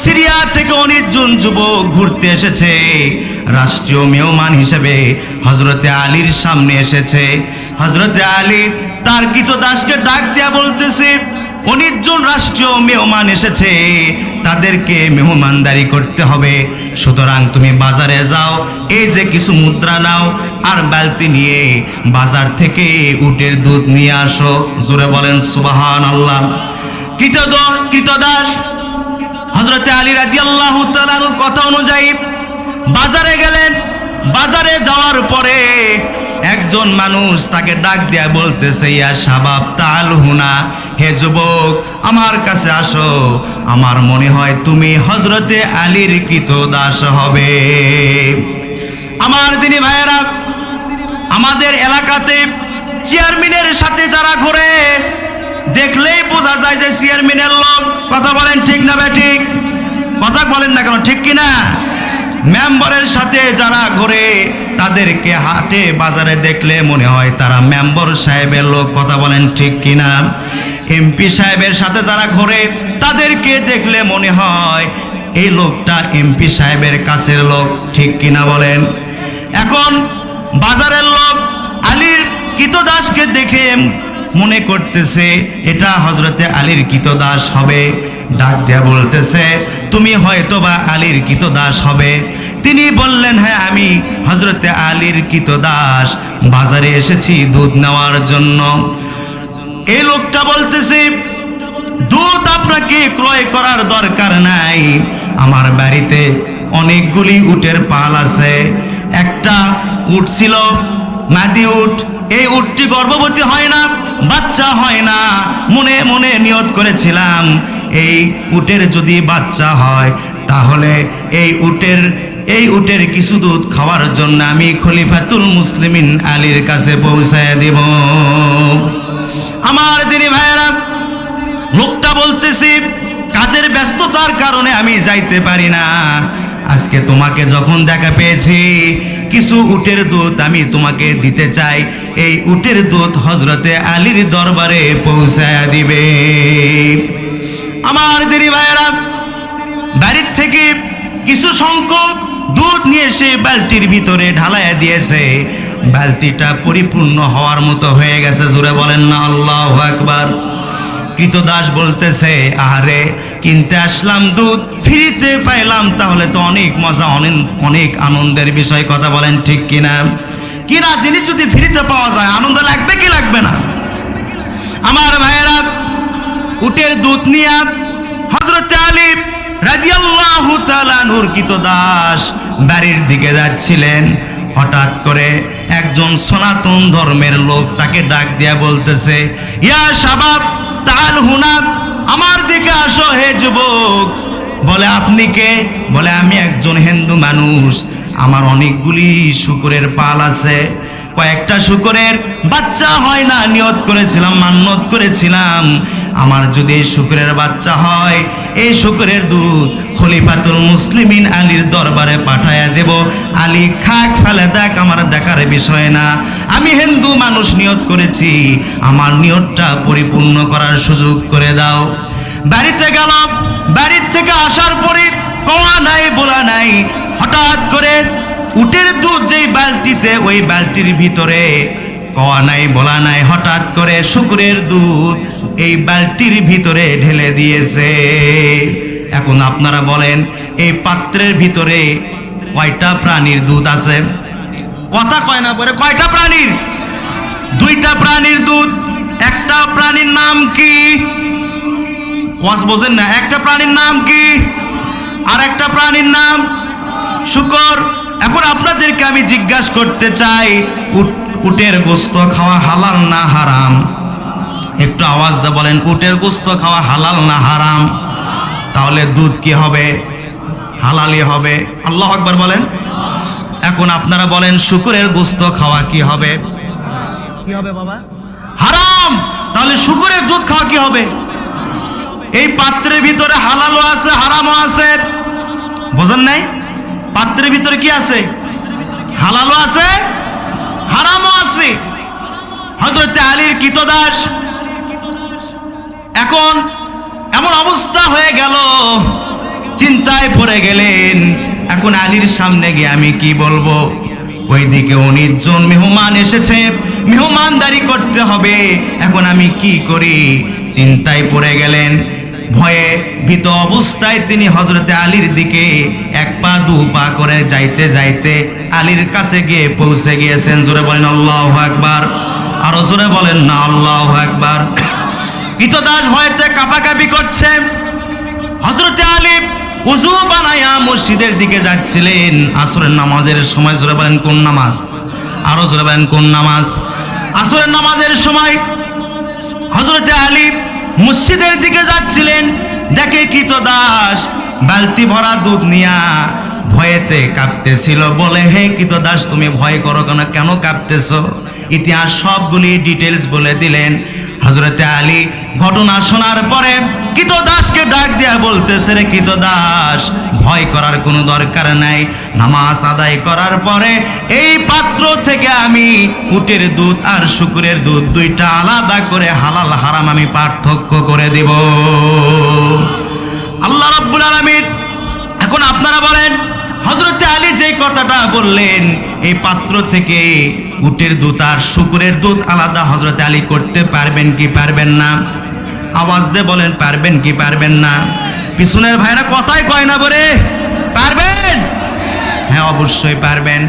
সিরিয়া থেকে 19 জন যুবক ঘুরতে এসেছে। রাষ্ট্রীয় মেহমান হিসেবে হযরতে আলীর সামনে এসেছে। হযরতে আলী তার কৃতদাসকে ডাক দিয়া বলতেছে 19 জন রাষ্ট্রীয় মেহমান এসেছে, তাদেরকে মেহমানদারি করতে হবে, সুতরাং তুমি বাজারে যাও, এই যে কিছু মুদ্রা নাও আর বালতি নিয়ে বাজার থেকে উটের দুধ নিয়ে আসো। জোরে বলেন সুবহানাল্লাহ। কৃতদাস হযরতে আলী রাদিয়াল্লাহু তাআলার কথা অনুযায়ী বাজারে গেলেন। বাজারে যাওয়ার পরে একজন মানুষ তাকে ডাক দিয়া বলতেছে ইয়া শাবাব তাআল হুনা, হে যুবক আমার কাছে আসো, আমার মনে হয় তুমি হযরতে আলীর কৃতদাস হবে। আমার দিনী ভাইয়েরা, আমাদের এলাকাতে চেয়ারম্যানের সাথে যারা ঘোরে দেখলেই বোঝা যায় যে চেয়ারম্যানের লোক। কথা বলেন ঠিক না বেঠিক? কথা বলেন না কেন, ঠিক কিনা? মেম্বারের সাথে যারা ঘোরে তাদেরকে হাটে বাজারে দেখলে মনে হয় তারা মেম্বার সাহেবের লোক। কথা বলেন ঠিক কিনা? এমপি সাহেবের সাথে যারা ঘোরে তাদেরকে দেখলে মনে হয় এই লোকটা এমপি সাহেবের কাছের লোক। ঠিক কিনা বলেন? এখন বাজারের লোক আলীর কৃতদাসকে দেখে মনে করতেছে এটা হযরতে আলীর কৃতদাস হবে। ডাক দিয়া বলতেছে তুমি হয়তোবা আলীর কৃতদাস হবে। তিনি বললেন হ্যাঁ আমি হযরতে আলীর কৃতদাস, বাজারে এসেছি দুধ নেওয়ার জন্য। এই লোকটা বলতেছে দুধ আপনাকে ক্রয় করার দরকার নাই, আমার বাড়িতে অনেকগুলি উটের পাল আছে। একটা উট ছিল মাদি উট, এই উটটি গর্ভবতী হয় না, বাচ্চা হয় না। মনে মনে নিয়ত করেছিলাম এই উটের যদি বাচ্চা হয় তাহলে এই উটের এই উটের কিছু দুধ খাওয়ার জন্য আমি খলিফাতুল মুসলিমিন আলীর কাছে পৌঁছায় দিব। আমার দিনী ভাইয়েরা, লোকটা বলতেছি কাজের ব্যস্ততার কারণে আমি যাইতে পারি না, আজকে তোমাকে যখন দেখা পেয়েছি কিছু উটের দুধ আমি তোমাকে দিতে চাই, এই উটের দুধ হযরতে আলীর দরবারে পৌঁছায়া দিবে। আমার দিনী ভাইয়েরা, বাড়ির থেকে কিছু সংখ্যক দুধ নিয়ে এসে বালতির ভিতরে ঢালাইয়া দিয়েছে। বালতিটা পরিপূর্ণ হওয়ার মতো হয়ে গেছে। জোরে বলেন না আল্লাহু আকবার। কৃতদাস বলতেছে, আরে কিনতে আসলাম দুধ, ফ্রিতে পাইলাম, তাহলে তো অনেক মজা, অনেক আনন্দের বিষয়। কথা বলেন ঠিক কিনা? কিনা জিনিস যদি ফ্রিতে পাওয়া যায় আনন্দ লাগবে কি লাগবে না? আমার ভাইয়েরা, উটের দুধ নিয়ে হযরত আলী রাদিয়াল্লাহু তাআলা নূর কৃতদাস বাড়ির দিকে যাচ্ছিলেন। হঠাৎ করে একজন সনাতন ধর্মের লোক তাকে ডাক দিয়া বলতেছে, ইয়া শাবাব তাআল হুনা, আমার দিকে আসো হে যুবক। বলে আপনি কে? বলে আমি একজন হিন্দু মানুষ, আমার অনেকগুলি শূকরের পাল আছে, কয়েকটা শূকরের বাচ্চা হয় না, নিয়ত করেছিলাম, মান্যত করেছিলাম, আমার যদি এই শূকরের বাচ্চা হয় এই শূকরের দুধ খলিফাতুল মুসলিমিন আলীর দরবারে পাঠায়া দেব। আলী খাক ফেলে দেখ, আমার দেখার বিষয় না, আমি হিন্দু মানুষ নিয়ত করেছি, আমার নিয়তটা পরিপূর্ণ করার সুযোগ করে দাও। বাড়িতে গেল, বাড়ির থেকে আসার পরে কওয়া নাই বলা নাই, হঠাৎ করে উটের দুধ যেই বালতিতে, ওই বালতির ভিতরে কওয়া নাই বলা নাই, হঠাৎ করে শূকরের দুধ এই বালতির ভিতরে ঢেলে দিয়েছে। এখন আপনারা বলেন এই পাত্রের ভিতরে কয়টা প্রাণীর দুধ আছে? কথা কয় না বলে কয়টা প্রাণীর? দুইটা প্রাণীর দুধ। একটা প্রাণীর নাম কি? ওয়াজ বোঝেন না? একটা প্রাণীর নাম কি আর একটা প্রাণীর নাম শূকর। এখন আপনাদেরকে আমি জিজ্ঞাসা করতে চাই, উটের গোশত খাওয়া হালাল না হারাম? একটু আওয়াজ দিয়ে বলেন, উটের গোশত খাওয়া হালাল না হারাম? তাহলে দুধ কি হবে? হালালই হবে। আল্লাহু আকবার বলেন। এখন আপনারা বলেন শূকরের গোশত খাওয়া কি হবে? কি হবে বাবা? হারাম। তাহলে শূকরের দুধ খাওয়া কি হবে? এই পাত্রের ভিতরে হালালও আছে হারামও আছে, বোঝেন নাই? পাত্রের ভিতরে কি আছে? হালালও আছে হারামও আছে। হযরত আলীর কৃতদাস এখন এমন অবস্থা হয়ে গেল, চিন্তায় পড়ে গেলেন, এখন আলীর সামনে গিয়ে আমি কি বলবো? ওইদিকে 19 জন মেহমান এসেছে, মেহমানদারি করতে হবে, এখন আমি কি করি? চিন্তায় পড়ে গেলেন। ভয়ে ভীত অবস্থায় তিনি হযরতে আলীর দিকে এক পা দু পা করে যাইতে যাইতে আলীর কাছে গিয়ে পৌঁছে গিয়েছেন। জোরে বলেন আল্লাহু আকবার। আরো জোরে বলেন না আল্লাহু আকবার। কৃতদাস ভয়েতে কাঁপাকাঁপি করছে। হযরতে আলী ওযু বানায়া মসজিদের দিকে যাচ্ছিলেন আসরের নামাজের সময়। জোরে বলেন কোন নামাজ? আরো জোরে বলেন কোন নামাজ? আসরের নামাজের সময় হযরতে আলী মসজিদের দিকে যাচ্ছিলেন। দেখে কৃতদাস বালতি ভরা দুধ নিয়া ভয়েতে কাঁপতেছিল। বলে, হে কৃতদাস, তুমি ভয় করো কেন? কেন কাঁপতেছো? ইতিহাস সবগুলি ডিটেলস বলে দিলেন। হযরতে আলী ঘটনা শোনার পরে কৃতদাসকে ডাক দিয়া বলতেছে, রে কৃতদাস, ভয় করার কোনো দরকার নাই, নামাজ আদায় করার পরে এই পাত্র থেকে আমি উটের দুধ আর শূকরের দুধ দুইটা আলাদা করে হালাল হারাম আমি পার্থক্য করে দেব। আল্লাহ রাব্বুল আলামিন। এখন আপনারা বলেন, হযরতে আলী যে কথাটা বললেন, এই পাত্র থেকে উটের দুধ আর শূকরের দুধ আলাদা হযরতে আলী করতে পারবেন কি পারবেন না? আওয়াজ দিয়ে বলেন, পারবেন কি পারবেন না? পিছনের ভাইরা কথাই কয় না বলে, পারবেন? হ্যাঁ, অবশ্যই পারবেন।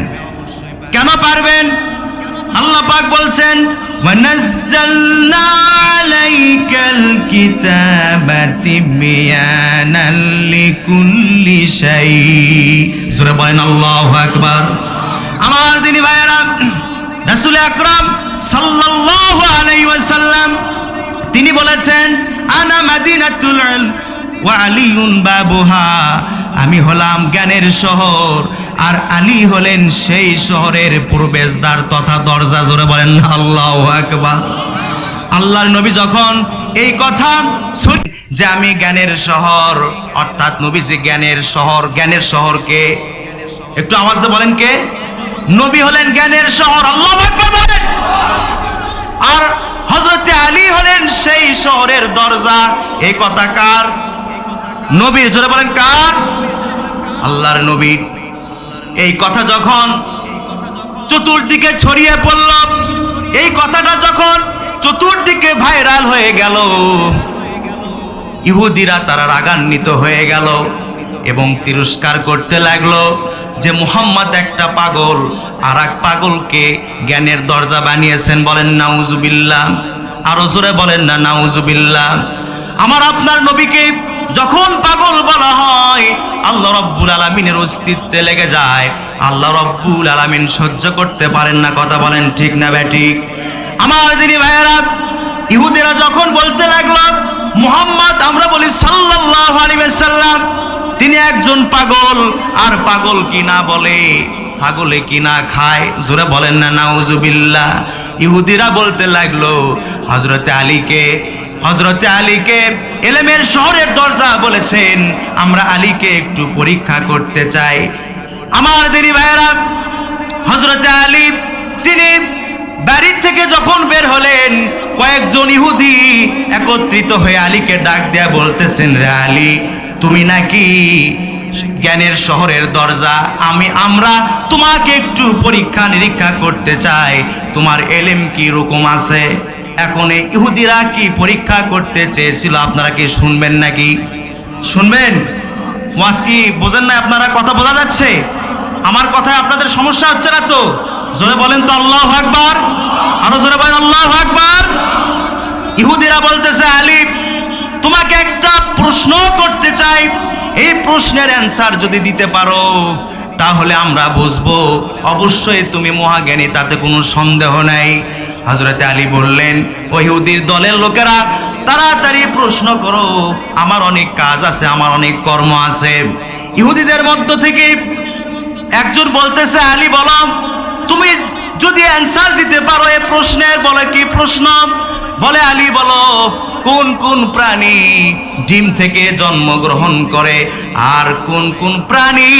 কেন পারবেন? আল্লাহ পাক বলছেন, ওয়ানাজ্জালনা আলাইকাল কিতাবা তিবয়ানান লিকুল্লি শাই। সূরা বলেন আল্লাহু আকবার। আমার দিনী ভাইরা, রাসূল আকরাম সাল্লাল্লাহু আলাইহি ওয়াসাল্লাম তিনি বলেছেন, আনা মাদিনাতুল ইলম ওয়া আলিয়ুন বাবুহা। আমি হলাম জ্ঞানের শহর আর আলী হলেন সেই শহরের প্রবেশদ্বার তথা দরজা। জোরে বলেন আল্লাহু আকবার। আল্লাহর নবী যখন এই কথা যে আমি জ্ঞানের শহর, অর্থাৎ নবীজি জ্ঞানের শহর। জ্ঞানের শহরকে একটু আওয়াজ দিয়ে বলেন কে? নবী হলেন জ্ঞানের শহর। আল্লাহু আকবার বলেন। আর হযরতে আলী হলেন সেই শহরের দরজা। এই কথা কার? নবীর। জোরে বলেন কার? আল্লাহর নবী। এই কথা যখন চতুর্দিকে ছড়িয়ে পড়ল, এই কথাটা যখন চতুর্দিকে ভাইরাল হয়ে গেল, ইহুদিরা তারা রাগান্বিত হয়ে গেল এবং তিরস্কার করতে লাগলো যে মুহাম্মদ একটা পাগল, আর এক পাগলকে জ্ঞানের দরজা বানিয়েছেন। বলেন নাউজুবিল্লাহ। আরো জোরে বলেন না নাউজুবিল্লাহ। আমার আপনার নবীকে যখন পাগল বলা হয়, আল্লাহ রাব্বুল আলামিনের অস্তিত্বে লেগে যায়। আল্লাহ রাব্বুল আলামিন সহ্য করতে পারেন না। কথা বলেন ঠিক না ব্যাঠিক? আমার দিনী ভাইয়েরা, ইহুদিরা যখন বলতে লাগলো মুহাম্মদ, আমরা বলি সাল্লাল্লাহু আলাইহি ওয়াসাল্লাম, তিনি একজন পাগল। আর পাগল কি না বলে, ছাগলে কি না খায়? জোরে বলেন না নাউজুবিল্লাহ। ইহুদিরা বলতে লাগলো হযরতে আলীকে ইলমের শহরের দরজা বলেছেন, আমরা আলীকে একটু পরীক্ষা করতে চাই। আমার দিনী ভাইয়েরা, হযরতে আলী তিনি বাড়ি থেকে যখন বের হলেন, কয়েকজন ইহুদি একত্রিত হয়ে আলীকে ডাক দেয়া বলতেছেন, রে আলী, তুমি নাকি জ্ঞানের শহরের দরজা, আমরা তোমাকে একটু পরীক্ষা নিরীক্ষা করতে চাই, তোমার এলেম কি রকম আছে। এখন এই ইহুদিরা কি পরীক্ষা করতে চেয়েছিল, আপনারা কি শুনবেন নাকি? শুনবেন? ওয়াজ কি বোঝেন না আপনারা? কথা বোঝা যাচ্ছে? আমার কথায় আপনাদের সমস্যা হচ্ছে না তো? জোরে বলেন তো আল্লাহু আকবার। আরো জোরে বলেন আল্লাহু আকবার। ইহুদিরা বলতেছে, আলী, তোমাকে একটা প্রশ্ন করতে চাই, এই প্রশ্নের অ্যান্সার যদি দিতে পারো তাহলে আমরা বুঝবো অবশ্যই তুমি মহাজ্ঞানী, তাতে কোনো সন্দেহ নাই। হযরতে আলী বললেন, ও ইহুদির দলের লোকেরা, তাড়াতাড়ি প্রশ্ন করো, আমার অনেক কাজ আছে, আমার অনেক কর্ম আছে। ইহুদিদের মধ্য থেকে একজন বলতেছে, আলী বলো, তুমি যদি অ্যান্সার দিতে পারো এই প্রশ্নের। বলে কি প্রশ্ন? বলে আলী বলো, কোন কোন প্রাণী ডিম থেকে জন্মগ্রহণ করে আর কোন কোন প্রাণী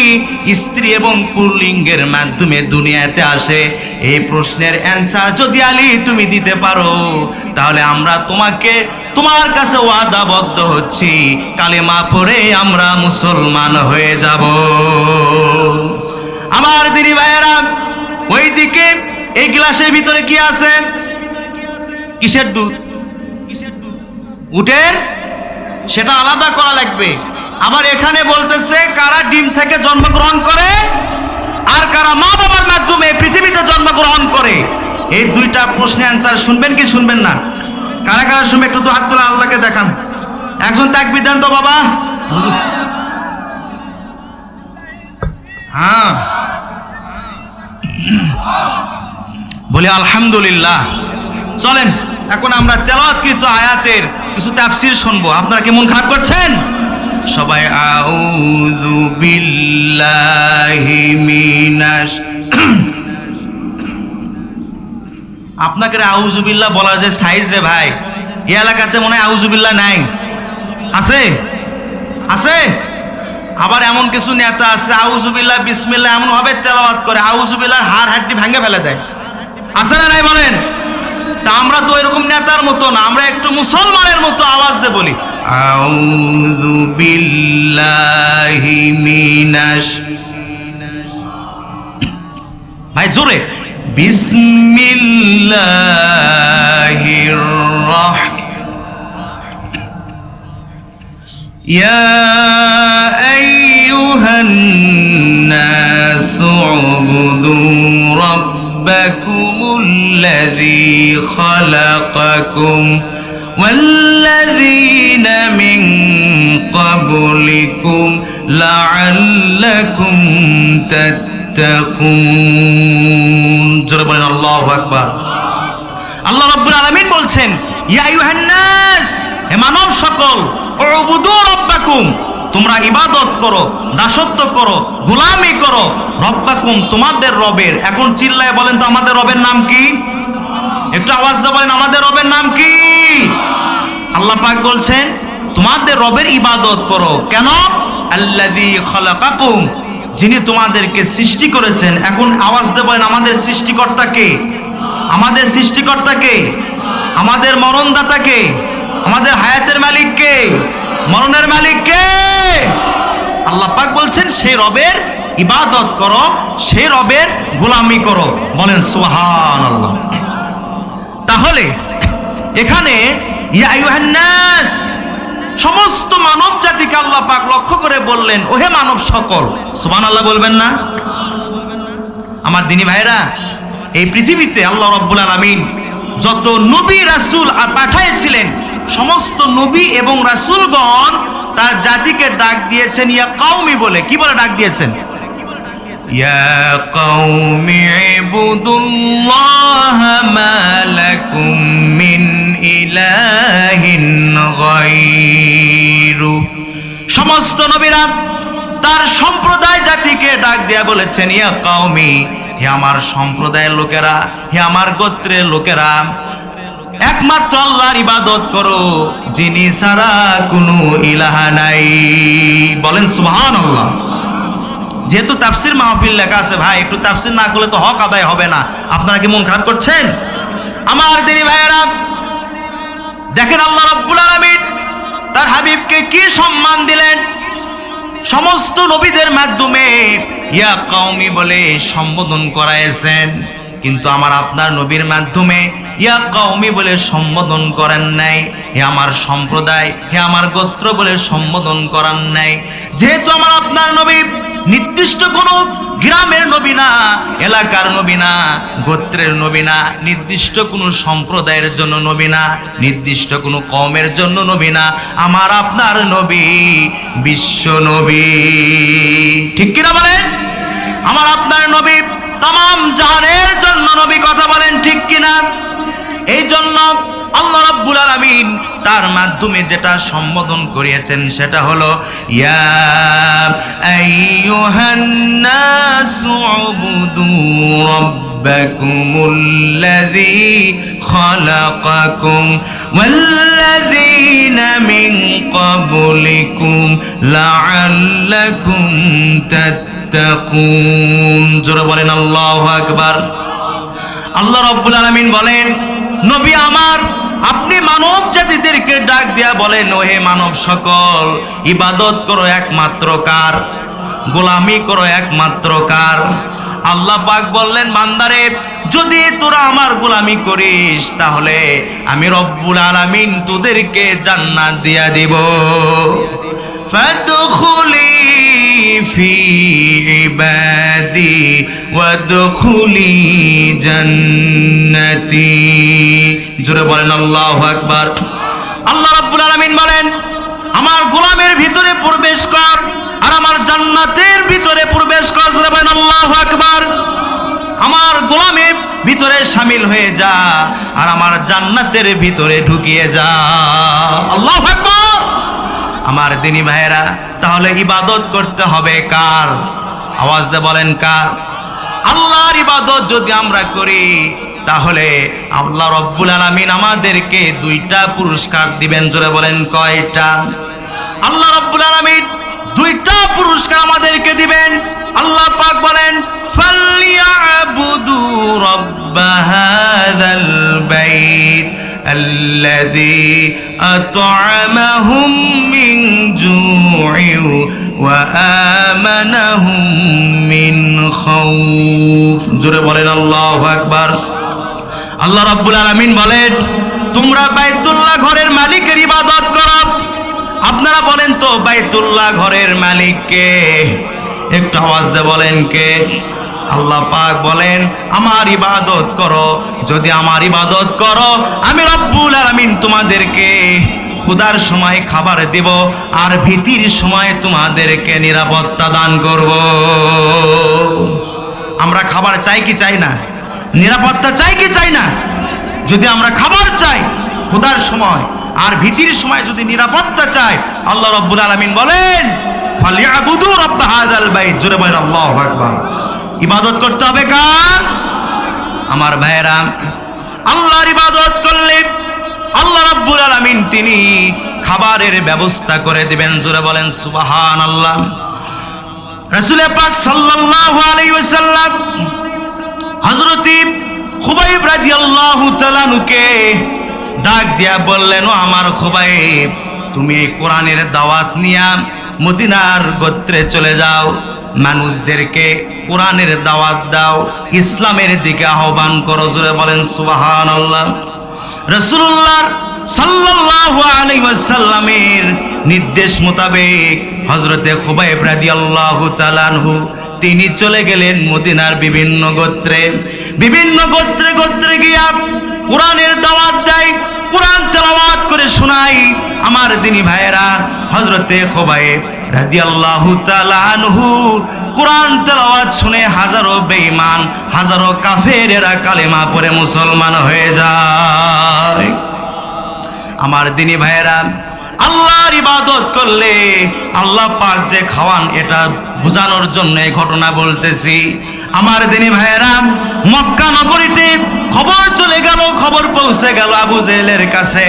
স্ত্রী এবং পুল্লিঙ্গের মাধ্যমে দুনিয়াতে আসে। এই প্রশ্নের অ্যান্সার যদি আলী তুমি দিতে পারো তাহলে আমরা তোমার কাছে ওয়াদাবদ্ধ হচ্ছি, কালেমা পড়ে আমরা মুসলমান হয়ে যাব। আমার দিনী ভাইয়েরা, ওইদিকে এই গ্লাসের ভিতরে কি আছে? কিসের দুধ? উটের? সেটা আলাদা করা লাগবে। আবার এখানে বলতেছে কারা ডিম থেকে জন্মগ্রহণ করে আর কারা মা বাবার মাধ্যমে পৃথিবীতে জন্মগ্রহণ করে। এই দুইটা প্রশ্নের অ্যান্সার শুনবেন কি শুনবেন না? কারা কারা শুনবে একটু তো হাত তুলে আল্লাহকে দেখান। একজন তাকবীর দেন তো বাবা। হ্যাঁ, বলি আলহামদুলিল্লাহ। চলেন এখন আমরা তেলাওয়াতকৃত আয়াতের কিছু তাফসীর শুনবো। আপনারা কি মন খারাপ করছেন? সবাই আউযু বিল্লাহি মিনাশ। আপনাকে আউযু বিল্লাহ বলার যে সাইজ রে ভাই, এই এলাকাতে মনে হয় আউযু বিল্লাহ নাই। আছে? আছে? আবার এমন কিছু নেতা আছে আউযু বিল্লাহ বিসমিল্লাহ এমন ভাবে তেলাওয়াত করে আউযু বিল্লাহর হাড় হাড্ডি ভেঙে ফেলে দেয়। আছে না নাই বলেন? তা আমরা তো এরকম নেতার মতো না, আমরা একটু মুসলমানের মতো আওয়াজ দিয়ে বলি আউযু বিল্লাহি মিনাশ। ভাই জোরে, বিসমিল্লাহির রাহমানির ইয়া আইয়ুহান নাসু উবুদু রাব্বাকুমুল্লাযী খালাকাকুম ওয়াল্লাযীনা মিন ক্বাবলিকুম লাআল্লাকুম তাত্তাকুন। জোরে বলেন আল্লাহু আকবার। আল্লাহ রাব্বুল আলামিন বলছেন, ইয়া আইয়ুহান নাস, হে মানব সকল, উবুদু রাব্বাকুম, তোমরা ইবাদত করো, দাসত্ব করো, গোলামি করো রব্বাকুম, তোমাদের রবের। এখন চিল্লায় বলেন তো আমাদের রবের নাম কি? একটু আওয়াজ দিয়ে বলেন আমাদের রবের নাম কি? আল্লাহ পাক বলছেন তোমাদের রবের ইবাদত করো। কেন? আল্লাযী খালাকাকুম, যিনি তোমাদেরকে সৃষ্টি করেছেন। এখন আওয়াজ দিয়ে বলেন আমাদের সৃষ্টিকর্তা কে? আমাদের সৃষ্টিকর্তা কে? আমাদের মরণদাতা কে? আমাদের হায়াতের মালিক কে? মরণের মালিক কে? আল্লাহ পাক বলছেন সেই রবের ইবাদত করো, সেই রবের গোলামি করো। বলেন সুবহানাল্লাহ। তাহলে এখানে ইয়া আইয়ুহান নাস, সমস্ত মানব জাতিকে আল্লাহ পাক লক্ষ্য করে বললেন ওহে মানব সকল। সুবহানাল্লাহ বলবেন না? আমার দিনী ভাইরা, এই পৃথিবীতে আল্লাহ রাব্বুল আলামিন যত নবী রাসূল পাঠিয়েছিলেন, সমস্ত নবী এবং রাসূলগণ তার জাতিকে ডাক দিয়েছেন ইয়া কওমি বলে। কি বলে ডাক দিয়েছেন? ইয়া কওমি ইবুদুল্লাহ মা লাকুম মিন ইলাহিন গায়রু। সমস্ত নবীরা তার সম্প্রদায় জাতিকে ডাক দিয়া বলেছেন ইয়া কওমি, হে আমার সম্প্রদায়ের লোকেরা, হে আমার গোত্রের লোকেরা, একমাত্র আল্লাহর ইবাদত করো, যিনি ছাড়া কোনো ইলাহা নাই। বলেন সুবহানাল্লাহ। যেহেতু তাফসীর মাহফিল লেখা আছে ভাই, একটু তাফসীর না করলে তো হক আদায় হবে না। আপনারা কি মন খারাপ করছেন? আমার দিনী ভাইয়েরা, দেখেন আল্লাহ রাব্বুল আলামিন তার হাবিবকে কি সম্মান দিলেন। সমস্ত নবীদের মাধ্যমে ইয়া কওমি বলে সম্বোধন করাইছেন, কিন্তু আমার আপনার নবীর মাধ্যমে ইয়া কওমি বলে সম্বোধন করেন নাই। হে আমার সম্প্রদায়, হে আমার গোত্র বলে সম্বোধন করেন নাই। যেহেতু আমার আপনার নবী নির্দিষ্ট কোনো গ্রামের নবী না, এলাকার নবী না, গোত্রের নবী না, নির্দিষ্ট কোনো সম্প্রদায়ের জন্য নবী না, নির্দিষ্ট কোনো কওমের জন্য নবী না, আমার আপনার নবী বিশ্ব নবী। ঠিক কিনা বলেন? আমার আপনার নবী তামাম জাহানের জন্য নবী। কথা বলেন ঠিক কিনা? এই জন্য আল্লাহ রাব্বুল আলামিন তার মাধ্যমে যেটা সম্বোধন করিয়েছেন সেটা হলো ইয়া আইয়ুহান নাসু উবুদু রাব্বাকুমুল্লাযী খালাকাকুম ওয়াল্লাযীনা মিন ক্বাবলিকুম লাআল্লাকুম তাত্তাকুন। জোরে বলেন আল্লাহু আকবার। আল্লাহ রাব্বুল আলামিন বলেন নবী আমার, আপনি মানব জাতিদেরকে ডাক দিয়া বলেন ওহে মানব সকল, ইবাদত করো একমাত্র কার? গোলামি করো একমাত্র কার? আল্লাহ পাক বললেন বান্দারে, যদি তোরা আমার গোলামি করিস তাহলে আমি রব্বুল আলামিন তোদেরকে জান্নাত দিয়া দিব। ফাদখুলি ফি ইবাদি ওয়াদখুলি জান্নাতি। জোরে বলেন আল্লাহু আকবার। আল্লাহ রাব্বুল আলামিন বলেন আমার গোলামের ভিতরে প্রবেশ কর আর আমার জান্নাতের ভিতরে প্রবেশ কর। জোরে বলেন আল্লাহু আকবার। আমার গোলামের ভিতরে শামিল হয়ে যা আর আমার জান্নাতের ভিতরে ঢুকিয়ে যা। আল্লাহু আকবার। আমার দিনী ভাইয়েরা, তাহলে ইবাদত করতে হবে কার? আওয়াজ দিয়ে বলেন কার? আল্লাহর ইবাদত যদি আমরা করি তাহলে আল্লাহ রব্বুল আলামিন আমাদেরকে দুইটা পুরস্কার দিবেন। জোরে বলেন কয়টা? আল্লাহ রব্বুল আলামিন দুইটা পুরস্কার আমাদেরকে দিবেন। আল্লাহ পাক বলেন ফালইয়াবুদু রাব্ব হাযাল বাইত আল্লাযী আত'আমাহুম মিন জু'ইন ওয়া আমানাহুম মিন খাউফ। জোরে বলেন আল্লাহু আকবার। আল্লাহ রাব্বুল আলামিন বলেন তোমরা বাইতুল্লাহ ঘরের মালিকের ইবাদত করো। আপনারা বলেন তো বাইতুল্লাহ ঘরের মালিক কে? একটু আওয়াজ দিয়ে বলেন কে? আল্লাহ পাক বলেন আমার ইবাদত করো। যদি আমার ইবাদত করো আমি রব্বুল আলামিন তোমাদেরকে ক্ষুধার সময় খাবার দেব আর ভীতির সময় তোমাদেরকে নিরাপত্তা দান করব। আমরা খাবার চাই কি চাই না? নিরাপত্তা চাই কি চাই না? যদি আমরা খাবার চাই ক্ষুধার সময় আর ভীতির সময় যদি নিরাপত্তা চায়, আল্লাহ রাব্বুল আলামিন বলেন ফালিয়াবুদু রাব্ব হাযাল বাইত। জোরে বলেন আল্লাহু আকবার। ইবাদত করতে হবে কার? আমার ভাইয়েরা, আল্লাহর ইবাদত করলে আল্লাহ রাব্বুল আলামিন তিনি খাবারের ব্যবস্থা করে দিবেন। জোরে বলেন সুবহানাল্লাহ। রাসূল পাক সাল্লাল্লাহু আলাইহি ওয়াসাল্লাম হযরত খুবাইব রাদিয়াল্লাহু তাআলা নুকে ডাক দিয়া বললেন, ও আমার খুবাইব, তুমি এই কোরআনের দাওয়াত নিয়া মদিনার গোত্রে চলে যাও, মানুষদেরকে কোরআনের দাওয়াত দাও, ইসলামের দিকে আহ্বান করো। জোরে বলেন সুবহানাল্লাহ। রাসূলুল্লাহ সাল্লাল্লাহু আলাইহি ওয়াসাল্লামের নির্দেশ মোতাবেক হযরতে খুবাইব রাদিয়াল্লাহু তাআলা আনহু তিনি চলে গেলেন মদিনার বিভিন্ন গোত্রে গোত্রে গিয়া কোরআনের দাওয়াত দেয়, কোরআন তেলাওয়াত করে শোনায়। আমার দিনী ভাইয়েরা, হযরতে খুবাইব রাদিয়াল্লাহু তাআলা আনহু কোরআন তেলাওয়াত শুনে হাজারো বেঈমান, হাজারো কাফেরেরা কালেমা পড়ে মুসলমান হয়ে যায়। আমার দিনী ভাইয়েরা, আল্লাহর ইবাদত করলে আল্লাহ পাক যে খাওয়ান, এটা বোঝানোর জন্য এই ঘটনা বলতেছি। আমার দিনী ভাইয়েরা, মক্কা নগরীতে খবর চলে গেল, খবর পৌঁছে গেল আবু জেহেলের কাছে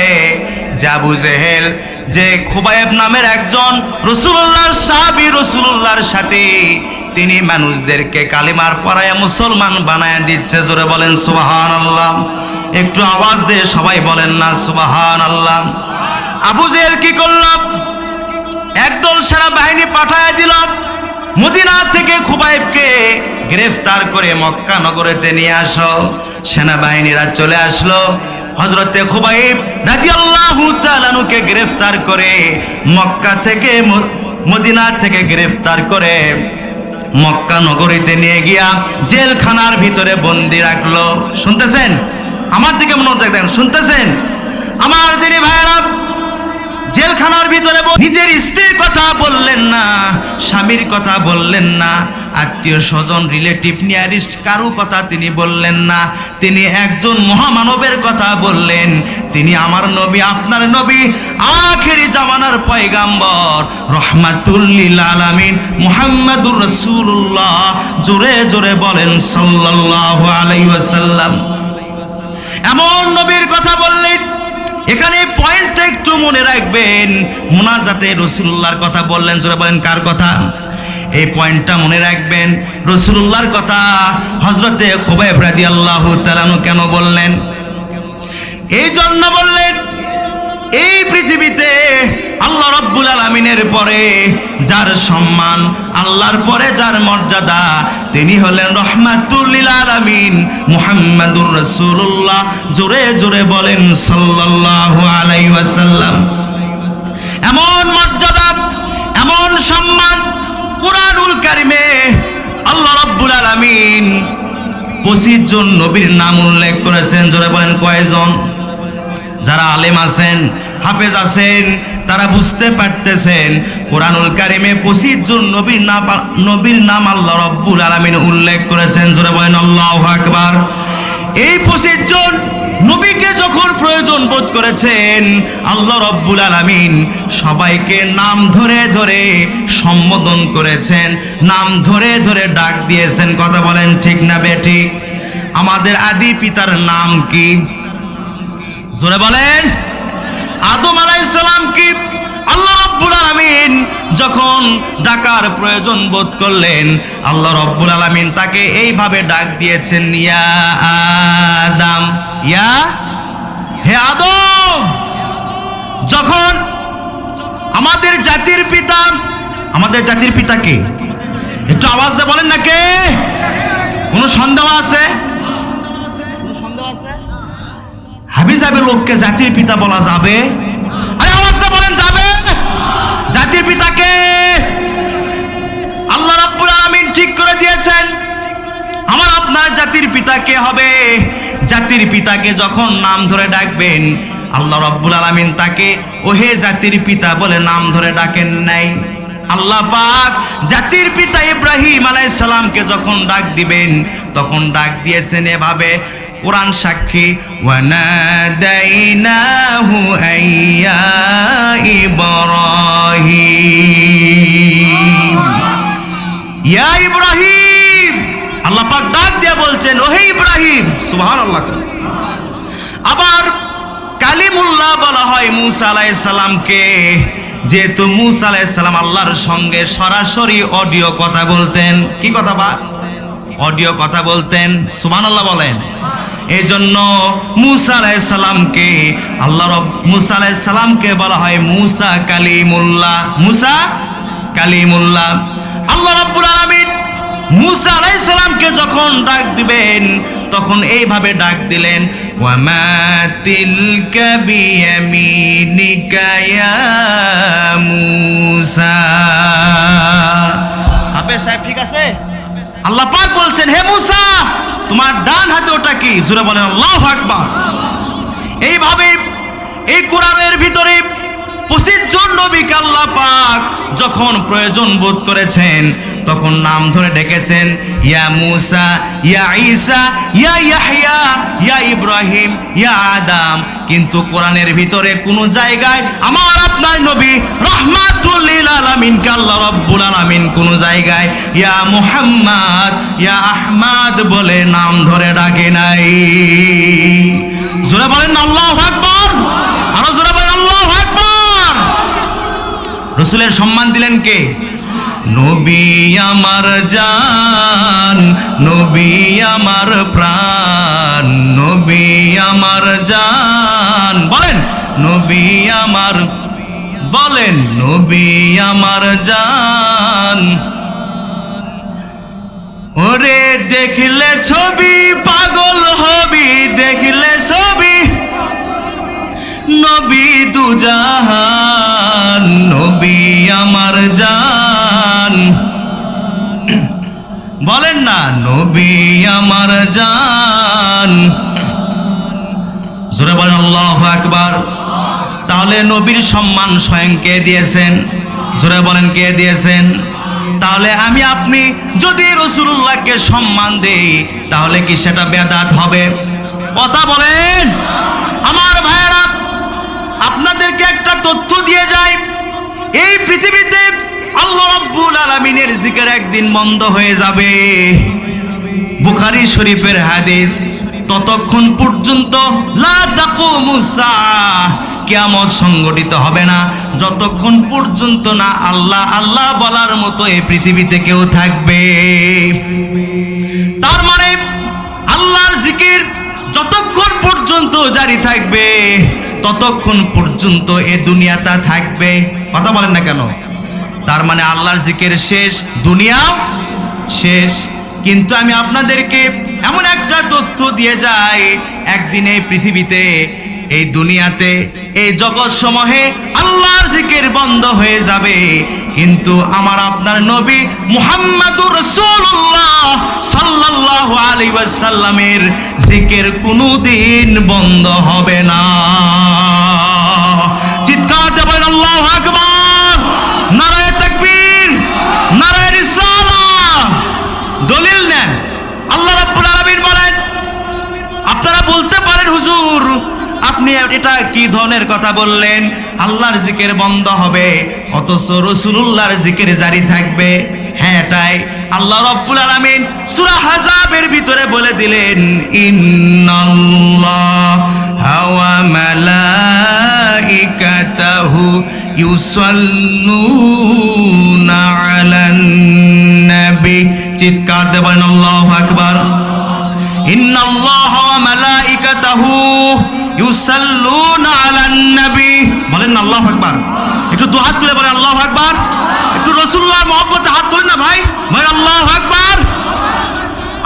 যে আবু জেহেল যে খুবাইব নামের একজন রাসূলুল্লাহর সাহাবী, রাসূলুল্লাহর সাথে তিনি মানুষদেরকে কালিমার পড়ায়া মুসলমান বানায় দিচ্ছে। জোরে বলেন সুবহানাল্লাহ। একটু আওয়াজ দিয়ে সবাই বলেন না সুবহানাল্লাহ। আবু জেহেল কি করল? একদল সেনাবাহিনী পাঠায় দিল, মদিনা থেকে খুবাইবকে গ্রেফতার করে মক্কা নগরেতে নিয়ে আসো। সেনাবাহিনীরা চলে আসলো, হযরতে খুবাইব রাদিয়াল্লাহু তাআলা আনহুকে গ্রেফতার করে মক্কা থেকে মদিনা থেকে গ্রেফতার করে মক্কা নগরীতে নিয়ে গিয়া জেলখানার ভিতরে বন্দী রাখলো। শুনতেছেন? আমার দিকে মনোযোগ দেন, শুনতেছেন? আমার দিনী ভাইয়েরা, জেলখানার ভিতরে নিজের স্ত্রীর কথা বললেন না, স্বামীর কথা বললেন না, আত্মীয় স্বজন রিলেটিভ নিয়ারিস্ট কারো কথা তিনি বললেন না। তিনি একজন মহামানবের কথা বললেন। তিনি আমার নবী, আপনার নবী, আখেরি জামানার পয়গাম্বর রহমাতুল লিল আলামিন মুহাম্মাদুর রাসূলুল্লাহ। জোরে জোরে বলেন সাল্লাল্লাহু আলাইহি ওয়াসাল্লাম। এমন নবীর কথা বললেন। এখানে পয়েন্টটা একটু মনে রাখবেন, মুনাজাতে রাসূলুল্লাহর কথা বললেন। জোরে বলেন কার কথা? এই পয়েন্টটা মনে রাখবেন, রাসূলুল্লাহর কথা হযরতে খুবাইব রাদিয়াল্লাহু তাআলা আনহু কেন বললেন? এই জন্য বললেন, এই পৃথিবীতে আল্লাহ রাব্বুল আলামিনের পরে যার সম্মান, আল্লাহর পরে যার মর্যাদা, তিনি হলেন রহমাতুল লিল আলামিন মুহাম্মাদুর রাসূলুল্লাহ। জোরে জোরে বলেন সাল্লাল্লাহু আলাইহি ওয়াসাল্লাম। এমন মর্যাদা, এমন সম্মান কুরআনুল কারীমে আল্লাহ রাব্বুল আলামিন 25 জন নবীর নাম উল্লেখ করেছেন। জোরে বলেন কয়জন? যারা আলেম আছেন, হাফেজ আছেন, তারা বুঝতে পারতেছেন কুরআনুল কারীমে 25 জন নবীর নাম আল্লাহ রাব্বুল আলামিন উল্লেখ করেছেন। জোরে বলেন আল্লাহু আকবার। এই 25 জন নবীকে যখন প্রয়োজন বোধ করেছেন, আল্লাহ রাব্বুল আলামিন সবাইকে নাম ধরে ধরে সম্বোধন করেছেন, নাম ধরে ধরে ডাক দিয়েছেন। কথা বলেন ঠিক না বেঠিক? আমাদের আদি পিতার নাম কি? জোরে বলেন। আদম আলাইহিস সালাম কি? আল্লাহ রাব্বুল আলামিন যখন ডাকার প্রয়োজন বোধ করলেন, আল্লাহ রাব্বুল আলামিন তাকে এইভাবে ডাক দিয়েছেন, ইয়া আদম, ইয়া, হে আদম। যখন আমাদের জাতির পিতা, আমাদের জাতির পিতা কে? একটু আওয়াজ দিয়ে বলেন না কে? কোনো সন্দেহ আছে? হাবিজাবের লোককে জাতির পিতা বলা যাবে? আরে আওয়াজ দিয়ে বলেন যাবে? জাতির পিতাকে আল্লাহ রাব্বুল আলামিন ঠিক করে দিয়েছেন। আমার আপনার জাতির পিতা কে হবে? জাতির পিতাকে যখন নাম ধরে ডাকবেন, আল্লাহ রাব্বুল আলামিন তাকে ওহে জাতির পিতা বলে নাম ধরে ডাকেন নাই। আল্লাহ পাক জাতির পিতা ইব্রাহিম আলাইহিস সালামকে যখন ডাক দিবেন, তখন ডাক দিয়েছেন এভাবে, কোরআন সাক্ষী, ওয়ানাদাইনাহু আইয়া ইব্রাহিম, ইয়া ইব্রাহিম, আল্লাহ পাক ডাক দিয়ে বলছেন ওহে ইব্রাহিম, সুবহানাল্লাহ। আবার কালিমুল্লাহ বলা হয় মুসা আলাইহিস সালামকে, যেহেতু মুসা আলাইহিস সালাম আল্লাহর সঙ্গে সরাসরি অডিও কথা বলতেন। কি কথা? অডিও কথা বলতেন, সুবহানাল্লাহ বলেন। এই জন্য মুসা আলাইহিস সালামকে মুসা আলাইহিস সালামকে বলা হয় মুসা কালিমুল্লাহ, মুসা কালিমুল্লাহ। আল্লাহ রাব্বুল আলামিন মুসা আলাইহিস সালামকে যখন ডাক দিবেন তখন এইভাবে ডাক দিলেন, ওয়ামা তিলকা বিয়ামিনিকা ইয়া মুসা। হাফেজ সাহেব ঠিক আছে? আল্লাহ পাক বলছেন, হে মুসা, তোমার ডান হাতে ওটা কি? জোরে বলেন আল্লাহু আকবার। এইভাবে এই কোরআনের ভিতরে 25 জন নবীকে আল্লাহ পাক যখন প্রয়োজন বোধ করেছেন তখন নাম ধরে ডেকেছেন, ইয়া মুসা, ইয়া ঈসা, ইয়া ইয়াহইয়া, ইয়া ইব্রাহিম, ইয়া আদম। কিন্তু কোরআনের ভিতরে কোনো জায়গায় আমার আপনার নবী রাহমাতুল লিল আলামিনকে আল্লাহ রাব্বুল আলামিন কোনো জায়গায় ইয়া মুহাম্মদ, ইয়া আহমদ বলে নাম ধরে ডাকে নাই। জোরে বলেন আল্লাহু আকবার, আরো জোরে বলেন আল্লাহু আকবার। রাসূলের সম্মান দিলেন কে? নবী আমার জান, নবী আমার প্রাণ, নবী আমার জান, বলেন নবী আমার, বলেন নবী আমার জান। ওরে দেখলে ছবি পাগল হবি, দেখলে ছবি নবী দুজাহান, নবী আমার জান, বলেন না নবী আমার জান। জোরে বলেন আল্লাহু আকবার। তাহলে নবীর সম্মান স্বয়ং কে দিয়েছেন? জোরে বলেন কে দিয়েছেন? তাহলে আমি আপনি যদি রাসূলুল্লাহকে সম্মান দেই তাহলে কি সেটা বেদাত হবে? কথা বলেন আমার ভাইয়েরা। আপনাদেরকে একটা তথ্য দিয়ে যায়, এই পৃথিবীতে আল্লাহ রাব্বুল আলামিনের জিকির একদিন বন্ধ হয়ে যাবে। বুখারী শরীফের হাদিস, ততক্ষণ পর্যন্ত লা তাকুমুস সাআহ, কিয়ামত সংগঠিত হবে না যতক্ষণ পর্যন্ত না আল্লাহ আল্লাহ বলার মতো এই পৃথিবীতে কেউ থাকবে। তার মানে আল্লাহর জিকির যতক্ষণ পর্যন্ত জারি থাকবে ততক্ষণ পর্যন্ত এই দুনিয়াটা থাকবে। কথা বলেন না কেন? তার মানে আল্লাহর জিকির শেষ, দুনিয়াও শেষ। কিন্তু আমি আপনাদেরকে এমন একটা তথ্য দিয়ে যাই, একদিন এই পৃথিবীতে, এই দুনিয়াতে, এই জগৎ সমূহে আল্লাহর জিকির বন্ধ হয়ে যাবে, কিন্তু আমার আপনার নবী মুহাম্মাদুর রাসূলুল্লাহ সাল্লাল্লাহু আলাইহি ওয়াসাল্লামের জিকির কোনোদিন বন্ধ হবে না। চিৎকার দিয়ে বলেন আল্লাহু আকবার, নারায়ে তাকবীর, নারায়ে রিসালাহ। দলিল নেন। আল্লাহ রাব্বুল আলামিন বলেন, আপনারা বলতে পারেন হুজুর আপনি এটা কি ধরনের কথা বললেন, আল্লাহর জিকির বন্ধ হবে অথচ রাসূলুল্লাহর জিকির জারি থাকবে। হ্যাঁ, এটাই আল্লাহ রাব্বুল আলামিন সূরা আহজাবের ভিতরে বলে দিলেন, ইন্নাল্লাহা ওয়া মালাইকাতাহু ইউসাল্লুনা আলান নবী। চিৎকার দিয়ে বলেন আল্লাহু আকবার। ইন্নাল্লাহা ওয়া মালাইকাতাহু ইউসাল্লুনা আলান নবী। বলেন না আল্লাহু আকবার। একটু দু হাত তুলে বলেন আল্লাহু আকবার। একটু রাসূলুল্লাহ মহব্বতে হাত তুলেন না ভাই, বলেন আল্লাহু আকবার।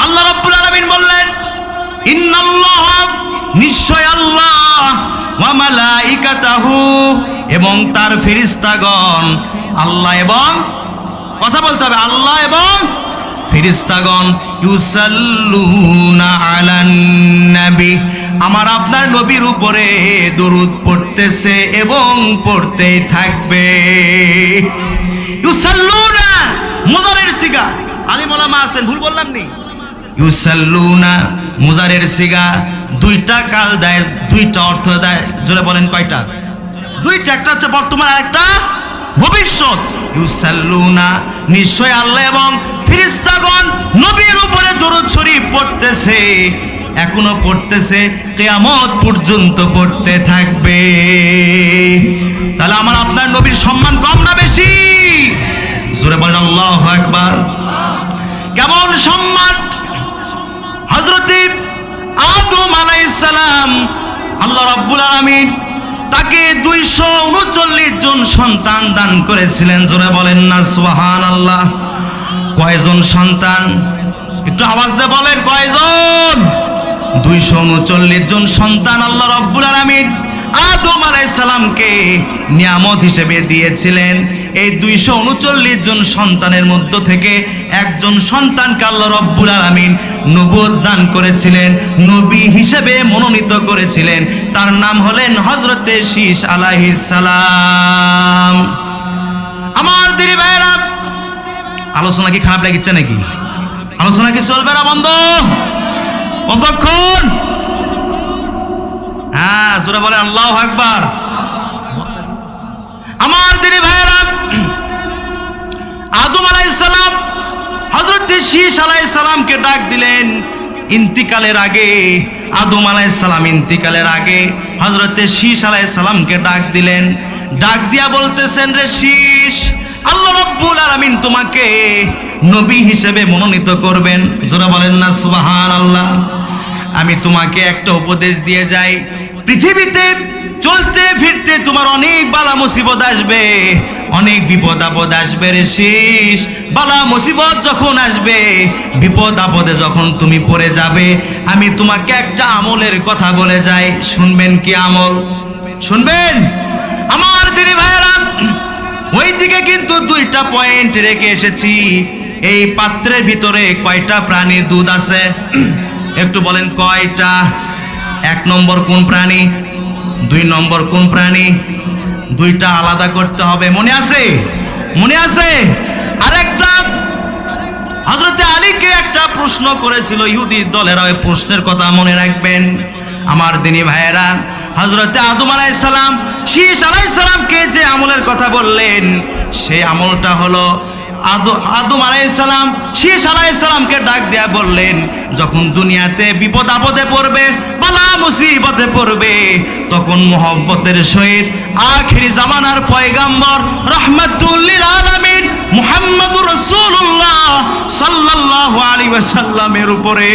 আল্লাহ রাব্বুল আলামিন বললেন, ইন্নাল্লাহা, নিশ্চয় আল্লাহ, ওয়া মালাইকাতাহু, এবং তার ফেরেশতাগণ, আল্লাহ এবং, কথা বলতে হবে, আল্লাহ এবং ফেরেশতাগণ, ইউসাল্লুনা আলান নবী, আমার আপনার নবীর উপরে দরুদ পড়তেছে এবং পড়তেই থাকবে। ইউসাল্লুনা মুজারের সিগা, আলিম ওলামা আছেন, ভুল বললাম নি? ইউসাল্লুনা মুজারের সিগা, দুইটা কাল দেয়, দুইটা অর্থ দেয়। জোরে বলেন কয়টা? দুইটা, একটা হচ্ছে বর্তমান আর একটা ভবিষ্যৎ। ইউসাল্লুনা নিশ্চয় আল্লাহ এবং ফেরেশতাগণ নবীর উপরে দরুদ শরীফ পড়তেছে, এখনো পড়তেছে, কিয়ামত পর্যন্ত পড়তে থাকবে। তাহলে আমার আপনার নবীর সম্মান কম না বেশি? জোরে বলেন আল্লাহু আকবার। কেমন সম্মান! হযরত আদম আলাইহিস সালাম, আল্লাহ রাব্বুল আলামিন তাকে 239 জন সন্তান দান করেছিলেন। জোরে বলেন না সুবহানাল্লাহ। কয়জন সন্তান? একটু আওয়াজ দিয়ে বলেন কয়জন? 239 জন সন্তান আল্লাহ রাব্বুল আলামিন আদম আলাইহিস সালামকে নিয়ামত হিসেবে দিয়েছিলেন। এই 239 জন সন্তানের মধ্য থেকে একজন সন্তানকে আল্লাহ রাব্বুল আলামিন নবুয়ত দান করেছিলেন, নবী হিসেবে মনোনীত করেছিলেন। তার নাম হলেন হযরতে শীস আলাইহিস সালাম। আমার দিনী ভাইরা, আলোচনা কি খারাপ লাগছে নাকি? আলোচনা কি চলবে না বন্ধ? কতক্ষণ? হ্যাঁ, জোরে বলেন আল্লাহু আকবার। আমার দিনী ভাইরা, আদম আলাইহিস সালাম হযরত শীস আলাইহিস সালামকে ডাক দিলেন ইন্তিকালের আগে। আদম আলাইহিস সালাম ইন্তিকালের আগে হযরত শীস আলাইহিস সালামকে ডাক দিলেন। ডাক দিয়া বলতেছেন, রে শীস, আল্লাহ রাব্বুল আলামিন তোমাকে নবী হিসেবে মনোনীত করবেন। জোরে বলেন না সুবহানাল্লাহ। আমি তোমাকে একটা উপদেশ দিয়ে যাই, পৃথিবীতে চলতে ফিরতে তোমার অনেক বালা মুসিবত আসবে, অনেক বিপদ আপদ আসবে রে শীস। বালা মুসিবত যখন আসবে, বিপদ আপদে যখন তুমি পড়ে যাবে, আমি তোমাকে একটা আমলের কথা বলে যাই, শুনবেন কি আমল? শুনবেন? আমার দিনী ভাইয়েরা, ওই দিকে কিন্তু 2টা পয়েন্ট রেখে এসেছি। এই পাত্রের ভিতরে কয়টা প্রাণীর দুধ আছে? একটু বলেন কয়টা? 1 নম্বর কোন প্রাণী? 2 নম্বর কোন প্রাণী? 2টা আলাদা করতে হবে। মনে আছে? মনে আছে? আরেকটা, হযরতে আলীকে একটা প্রশ্ন করেছিল ইহুদি দলেরা, ওই প্রশ্নের কথা মনে রাখবেন। আমার দিনী ভাইয়েরা, হযরতে আদম আলাইহিস সালাম শীস আলাইহিস সালামকে যে আমলের কথা বললেন, সেই আমলটা হলো আদম আলাইহিস সালাম শীস আলাইহিস সালামকে ডাক দেয়া বললেন, যখন দুনিয়াতে বিপদ আপদে পড়বে, বালা মুসিবতে পড়বে, তখন মুহাব্বতের সহিত আখিরি জামানার পয়গাম্বর রাহমাতুল লিল আলামিন মুহাম্মদুর রাসূলুল্লাহ সাল্লাল্লাহু আলাইহি ওয়াসাল্লামের উপরে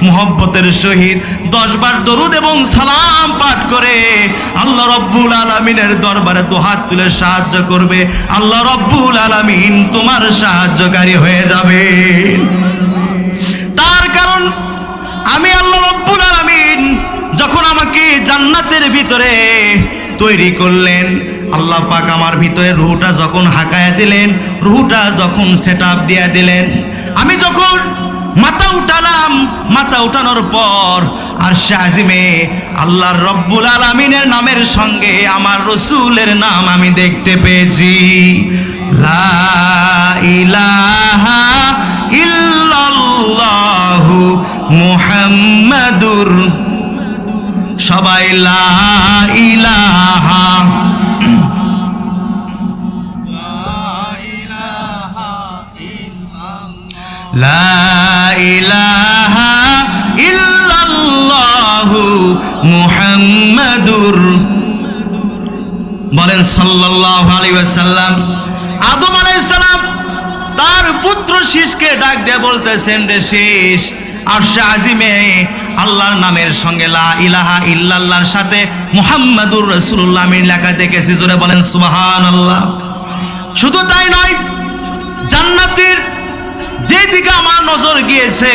মুহাব্বতের সহিত 10 বার দরুদ এবং সালাম পাঠ করে আল্লাহ রাব্বুল আলামিনের দরবারে দুহাত তুলে সাহায্য করবে। আল্লাহ রাব্বুল আলামিন তোমার সাহায্যকারী হয়ে যাবে। তার কারণ আমি আল্লাহ রাব্বুল আলামিন যখন আমাকে জান্নাতের ভিতরে তৈরি করলেন, আল্লাহ পাক আমার ভিতরে রূহটা যখন হাঁকায়া দিলেন, রূহটা যখন সেটআপ দিয়ে দিলেন, আমি যখন মাথা উঠালাম, মাথা উঠানোর পর আরশে আজিমে আল্লাহর রাব্বুল আলামিনের নামের সঙ্গে আমার রাসূলের নাম আমি দেখতে পেয়েছি। লা ইলাহা ইল্লাল্লাহু মুহাম্মাদুর, সবাই লা ইলাহা লা ইলাহা ইল্লাল্লাহু মুহাম্মাদুর, বলেন সাল্লাল্লাহু আলাইহি ওয়াসাল্লাম। আদম আলাইহিস সালাম তার পুত্র শীসকে ডাক দিয়ে বলতেছেন, রে শীস, আরশে আজিমে আল্লাহর নামের সঙ্গে লা ইলাহা ইল্লাল্লাহর সাথে মুহাম্মাদুর রাসূলুল্লাহ আমি লেখা দেখেছি। জোরে বলেন সুবহানাল্লাহ। শুধু তাই নয়, জান্নাতের যেদিকে আমার নজর গিয়েছে,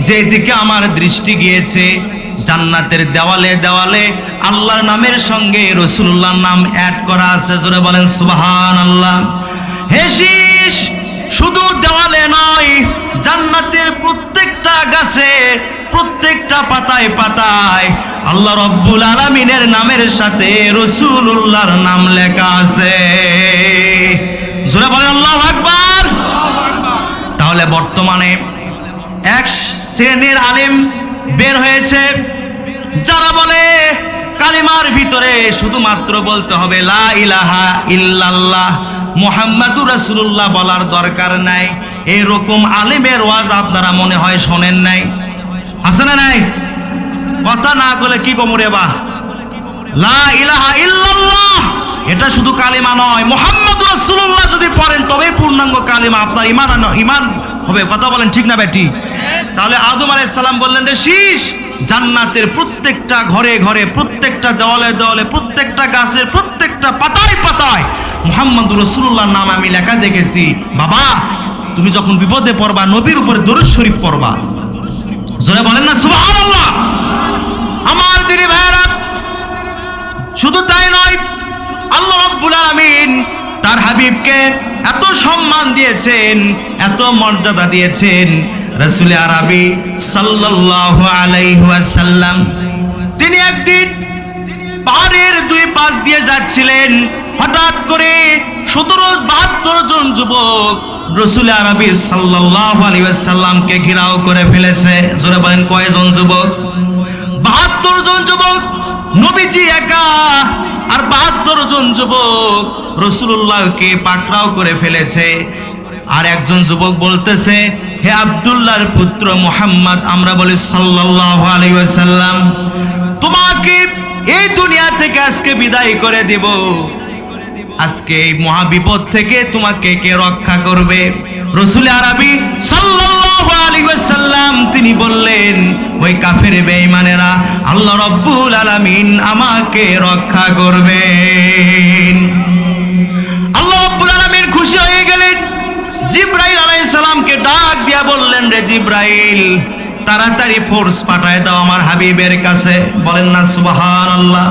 যেদিকে আমার দৃষ্টি গিয়েছে, জান্নাতের দেওয়ালে দেওয়ালে আল্লাহর নামের সঙ্গে রাসূলুল্লাহর নাম অ্যাড করা আছে। জোরে বলেন সুবহানাল্লাহ। হে শীস, শুধু দেওয়ালে নয়, জান্নাতের প্রত্যেকটা গাছে, প্রত্যেকটা পাতায় পাতায় আল্লাহ রাব্বুল আলামিনের নামের সাথে রাসূলুল্লাহর নাম লেখা আছে। জোরে বলেন আল্লাহু আকবার। তাহলে বর্তমানে 1 শ্রেণীর আলেম বের হয়েছে, যারা বলে কালিমার ভিতরে শুধুমাত্র বলতে হবে লা ইলাহা ইল্লাল্লাহ মুহাম্মাদুর রাসূলুল্লাহ বলার দরকার নাই। এরকম আলেমের ওয়াজ আপনারা মনে হয় শোনেন নাই, আছে না নাই? কথা না বলে কি কমরে বা লা ইলাহা ইল্লাল্লাহ এটা শুধু কালিমা নয়, মুহাম্মাদুর রাসূলুল্লাহ যদি পড়েন তবেই পূর্ণাঙ্গ কালিমা, আপনার ঈমান হবে। কথা বলেন ঠিক না বেটি? তাহলে আদম আলাইহিস সালাম বললেন রে শীষ, জান্নাতের প্রত্যেকটা ঘরে ঘরে, প্রত্যেকটা দেওয়ালে দেওয়ালে, প্রত্যেকটা গাছের প্রত্যেকটা পাতায় পাতায় মুহাম্মাদুর রাসূলুল্লাহর নাম আমি লেখা দেখেছি। বাবা তুমি যখন বিপদে পড়বা নবীর উপরে দরুদ শরীফ পড়বা। জোরে বলেন না সুবহানাল্লাহ। আমার দিনী ভাইরা, শুধু তাই নয়, আল্লাহ রাব্বুল আলামিন তার হাবিবকে এত সম্মান দিয়েছেন, এত মর্যাদা দিয়েছেন। রাসূল আরবি সাল্লাল্লাহু আলাইহি ওয়াসাল্লাম তিনি একদিন পাহাড়ের দুই পাশ দিয়ে যাচ্ছিলেন, হঠাৎ করে 72 জন যুবক রাসূল আরবি সাল্লাল্লাহু আলাইহি ওয়াসাল্লামকে ঘেরাও করে ফেলেছে। জোরে বলেন কয়জন যুবক? 72 জন যুবক। নবীজি একা আর 72 জন যুবক রাসূলুল্লাহকে পাকড়াও করে ফেলেছে। আর একজন যুবক বলতেছে, হে আব্দুল্লাহর পুত্র মুহাম্মদ, আমরা বলি সাল্লাল্লাহু আলাইহি ওয়াসাল্লাম, তোমাকে এই দুনিয়া থেকে আজকে বিদায় করে দেব। আজকে এই মহাবিপদ থেকে তোমাকে কে রক্ষা করবে? রাসূল আরবি সাল্লাল্লাহু আলাইহি ওয়াসাল্লাম তিনি বললেন, ওই কাফের বেঈমানেরা আল্লাহ রাব্বুল আলামিন আমাকে রক্ষা করবেন। আল্লাহ রাব্বুল আলামিন খুশি হয়ে গেলেন। জিবরাইল আলাইহিস সালামকে ডাক দিয়া বললেন, রে জিবরাইল তাড়াতাড়ি ফোর্স পাঠায় দাও আমার হাবিবের কাছে। বলেন না সুবহানাল্লাহ।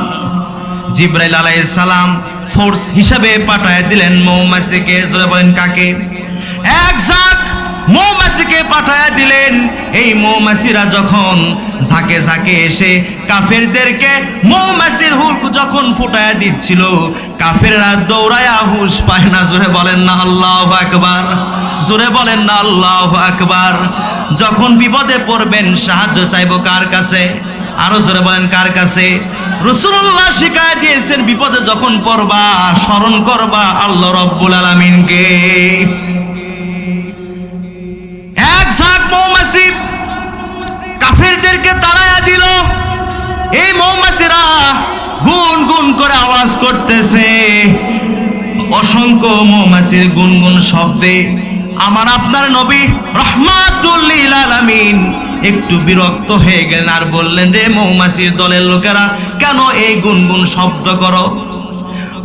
জিবরাইল আলাইহিস সালাম ফোর্স হিসাবে পাঠায় দিলেন মৌমাছিকে। জোরে বলেন কাকে? এক ঝাঁক মৌমাছিকে পাঠায় দিলেন। এই মৌমাছিরা যখন ঝাঁকে ঝাঁকে এসে কাফেরদেরকে মৌমাছির হুক যখন ফুটায় দিচ্ছিল, কাফেররা দৌড়ায়া হুঁশ পায় না। জোরে বলেন না আল্লাহু আকবার। জোরে বলেন না আল্লাহু আকবার। যখন বিপদে পড়বেন সাহায্য চাইবো কার কাছে? আরো জোরে বলেন কার কাছে? রাসূলুল্লাহ শিখায় দিয়েছেন, বিপদে যখন পড়বা স্মরণ করবা আল্লাহ রাব্বুল আলামিনকে। এক ঝাঁক মৌমাছি কাফেরদেরকে তাড়ায়া দিল। এই মৌমাছিরা গুনগুন করে আওয়াজ করতেছে। অসংখ্য মৌমাছির গুনগুন শব্দে আমার আপনার নবী রাহমাতুল লিল আলামিন একটু বিরক্ত হয়ে গেলেন আর বললেন, রে মৌমাছির দলের লোকেরা কেন এই গুনগুন শব্দ করো?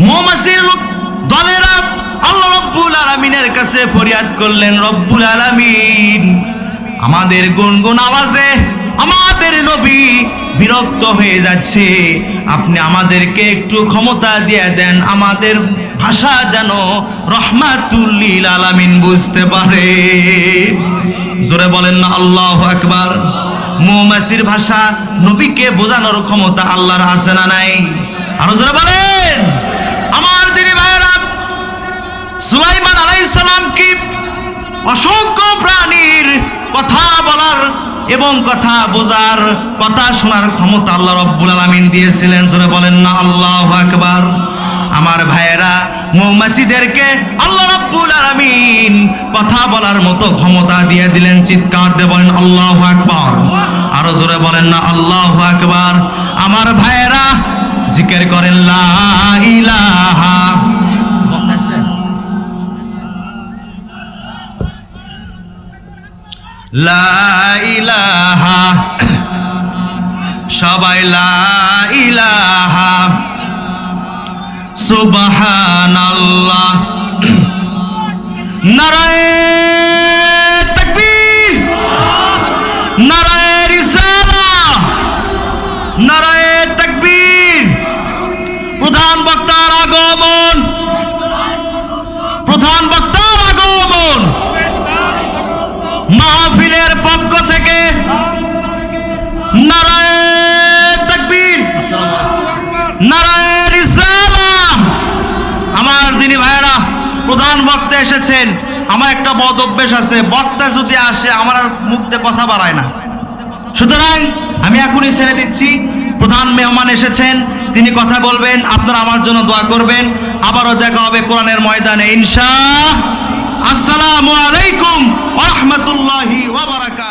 মৌমাছির দলেরা আল্লাহ রাব্বুল আলামিনের কাছে ফরিয়াদ করলেন, রব্বুল আলামিন আমাদের গুনগুন আওয়াজে আমাদের নবী বিরক্ত হয়ে যাচ্ছে, আপনি আমাদেরকে একটু ক্ষমতা দিয়ে দেন, আমাদের ভাষা যেন রাহমাতুল লিল আলামিন বুঝতে পারে। জোরে বলেন না আল্লাহু আকবার। মৌমাছির ভাষা নবীকে বোঝানোর ক্ষমতা আল্লাহর আছে না নাই? আরো জোরে বলেন। আমার দিনী ভাইরা, সুলাইমান আলাইহিস সালাম কি অসংখ্য প্রাণীর কথা বলার এবং কথা বোঝার, কথা শোনার ক্ষমতা আল্লাহ রাব্বুল আলামিন দিয়েছিলেন। জোরে বলেন না আল্লাহু আকবার। আমার ভাইয়েরা, মৌমাছিদেরকে আল্লাহ রাব্বুল আলামিন কথা বলার মতো ক্ষমতা দিয়ে দিলেন। চিৎকার দিয়ে বলেন আল্লাহু আকবার। আরো জোরে বলেন না আল্লাহু আকবার। আমার ভাইয়েরা জিকির করেন লা ইলাহা লা ইলাহা, সবাই লা ইলাহা সুবহানাল্লাহ। নারায়ে তাকবীর, নারায়ে রিসালাহ, নারায়ে তাকবীর। প্রধান বক্তার আগমন, প্রধান বক্তার আগমন। মাহফিলের পক্ষ থেকে নারায়ে তাকবীর, নারায়ে রিসালাহ। আমার দিনী ভাইয়েরা, প্রধান বক্তা এসেছেন। আমার একটা বদ অভ্যেস আছে, বক্তা যদি আসে আমার আর মুখ দিয়ে কথা বাড়ায় না। সুতরাং আমি এখনই ছেড়ে দিচ্ছি, প্রধান মেহমান এসেছেন, তিনি কথা বলবেন, আপনারা আমার জন্য দোয়া করবেন। আবারও দেখা হবে কোরআনের ময়দানে ইনশাআল্লাহ। আসসালামু আলাইকুম ওয়া রাহমাতুল্লাহি ওয়া বারাকাতুহু।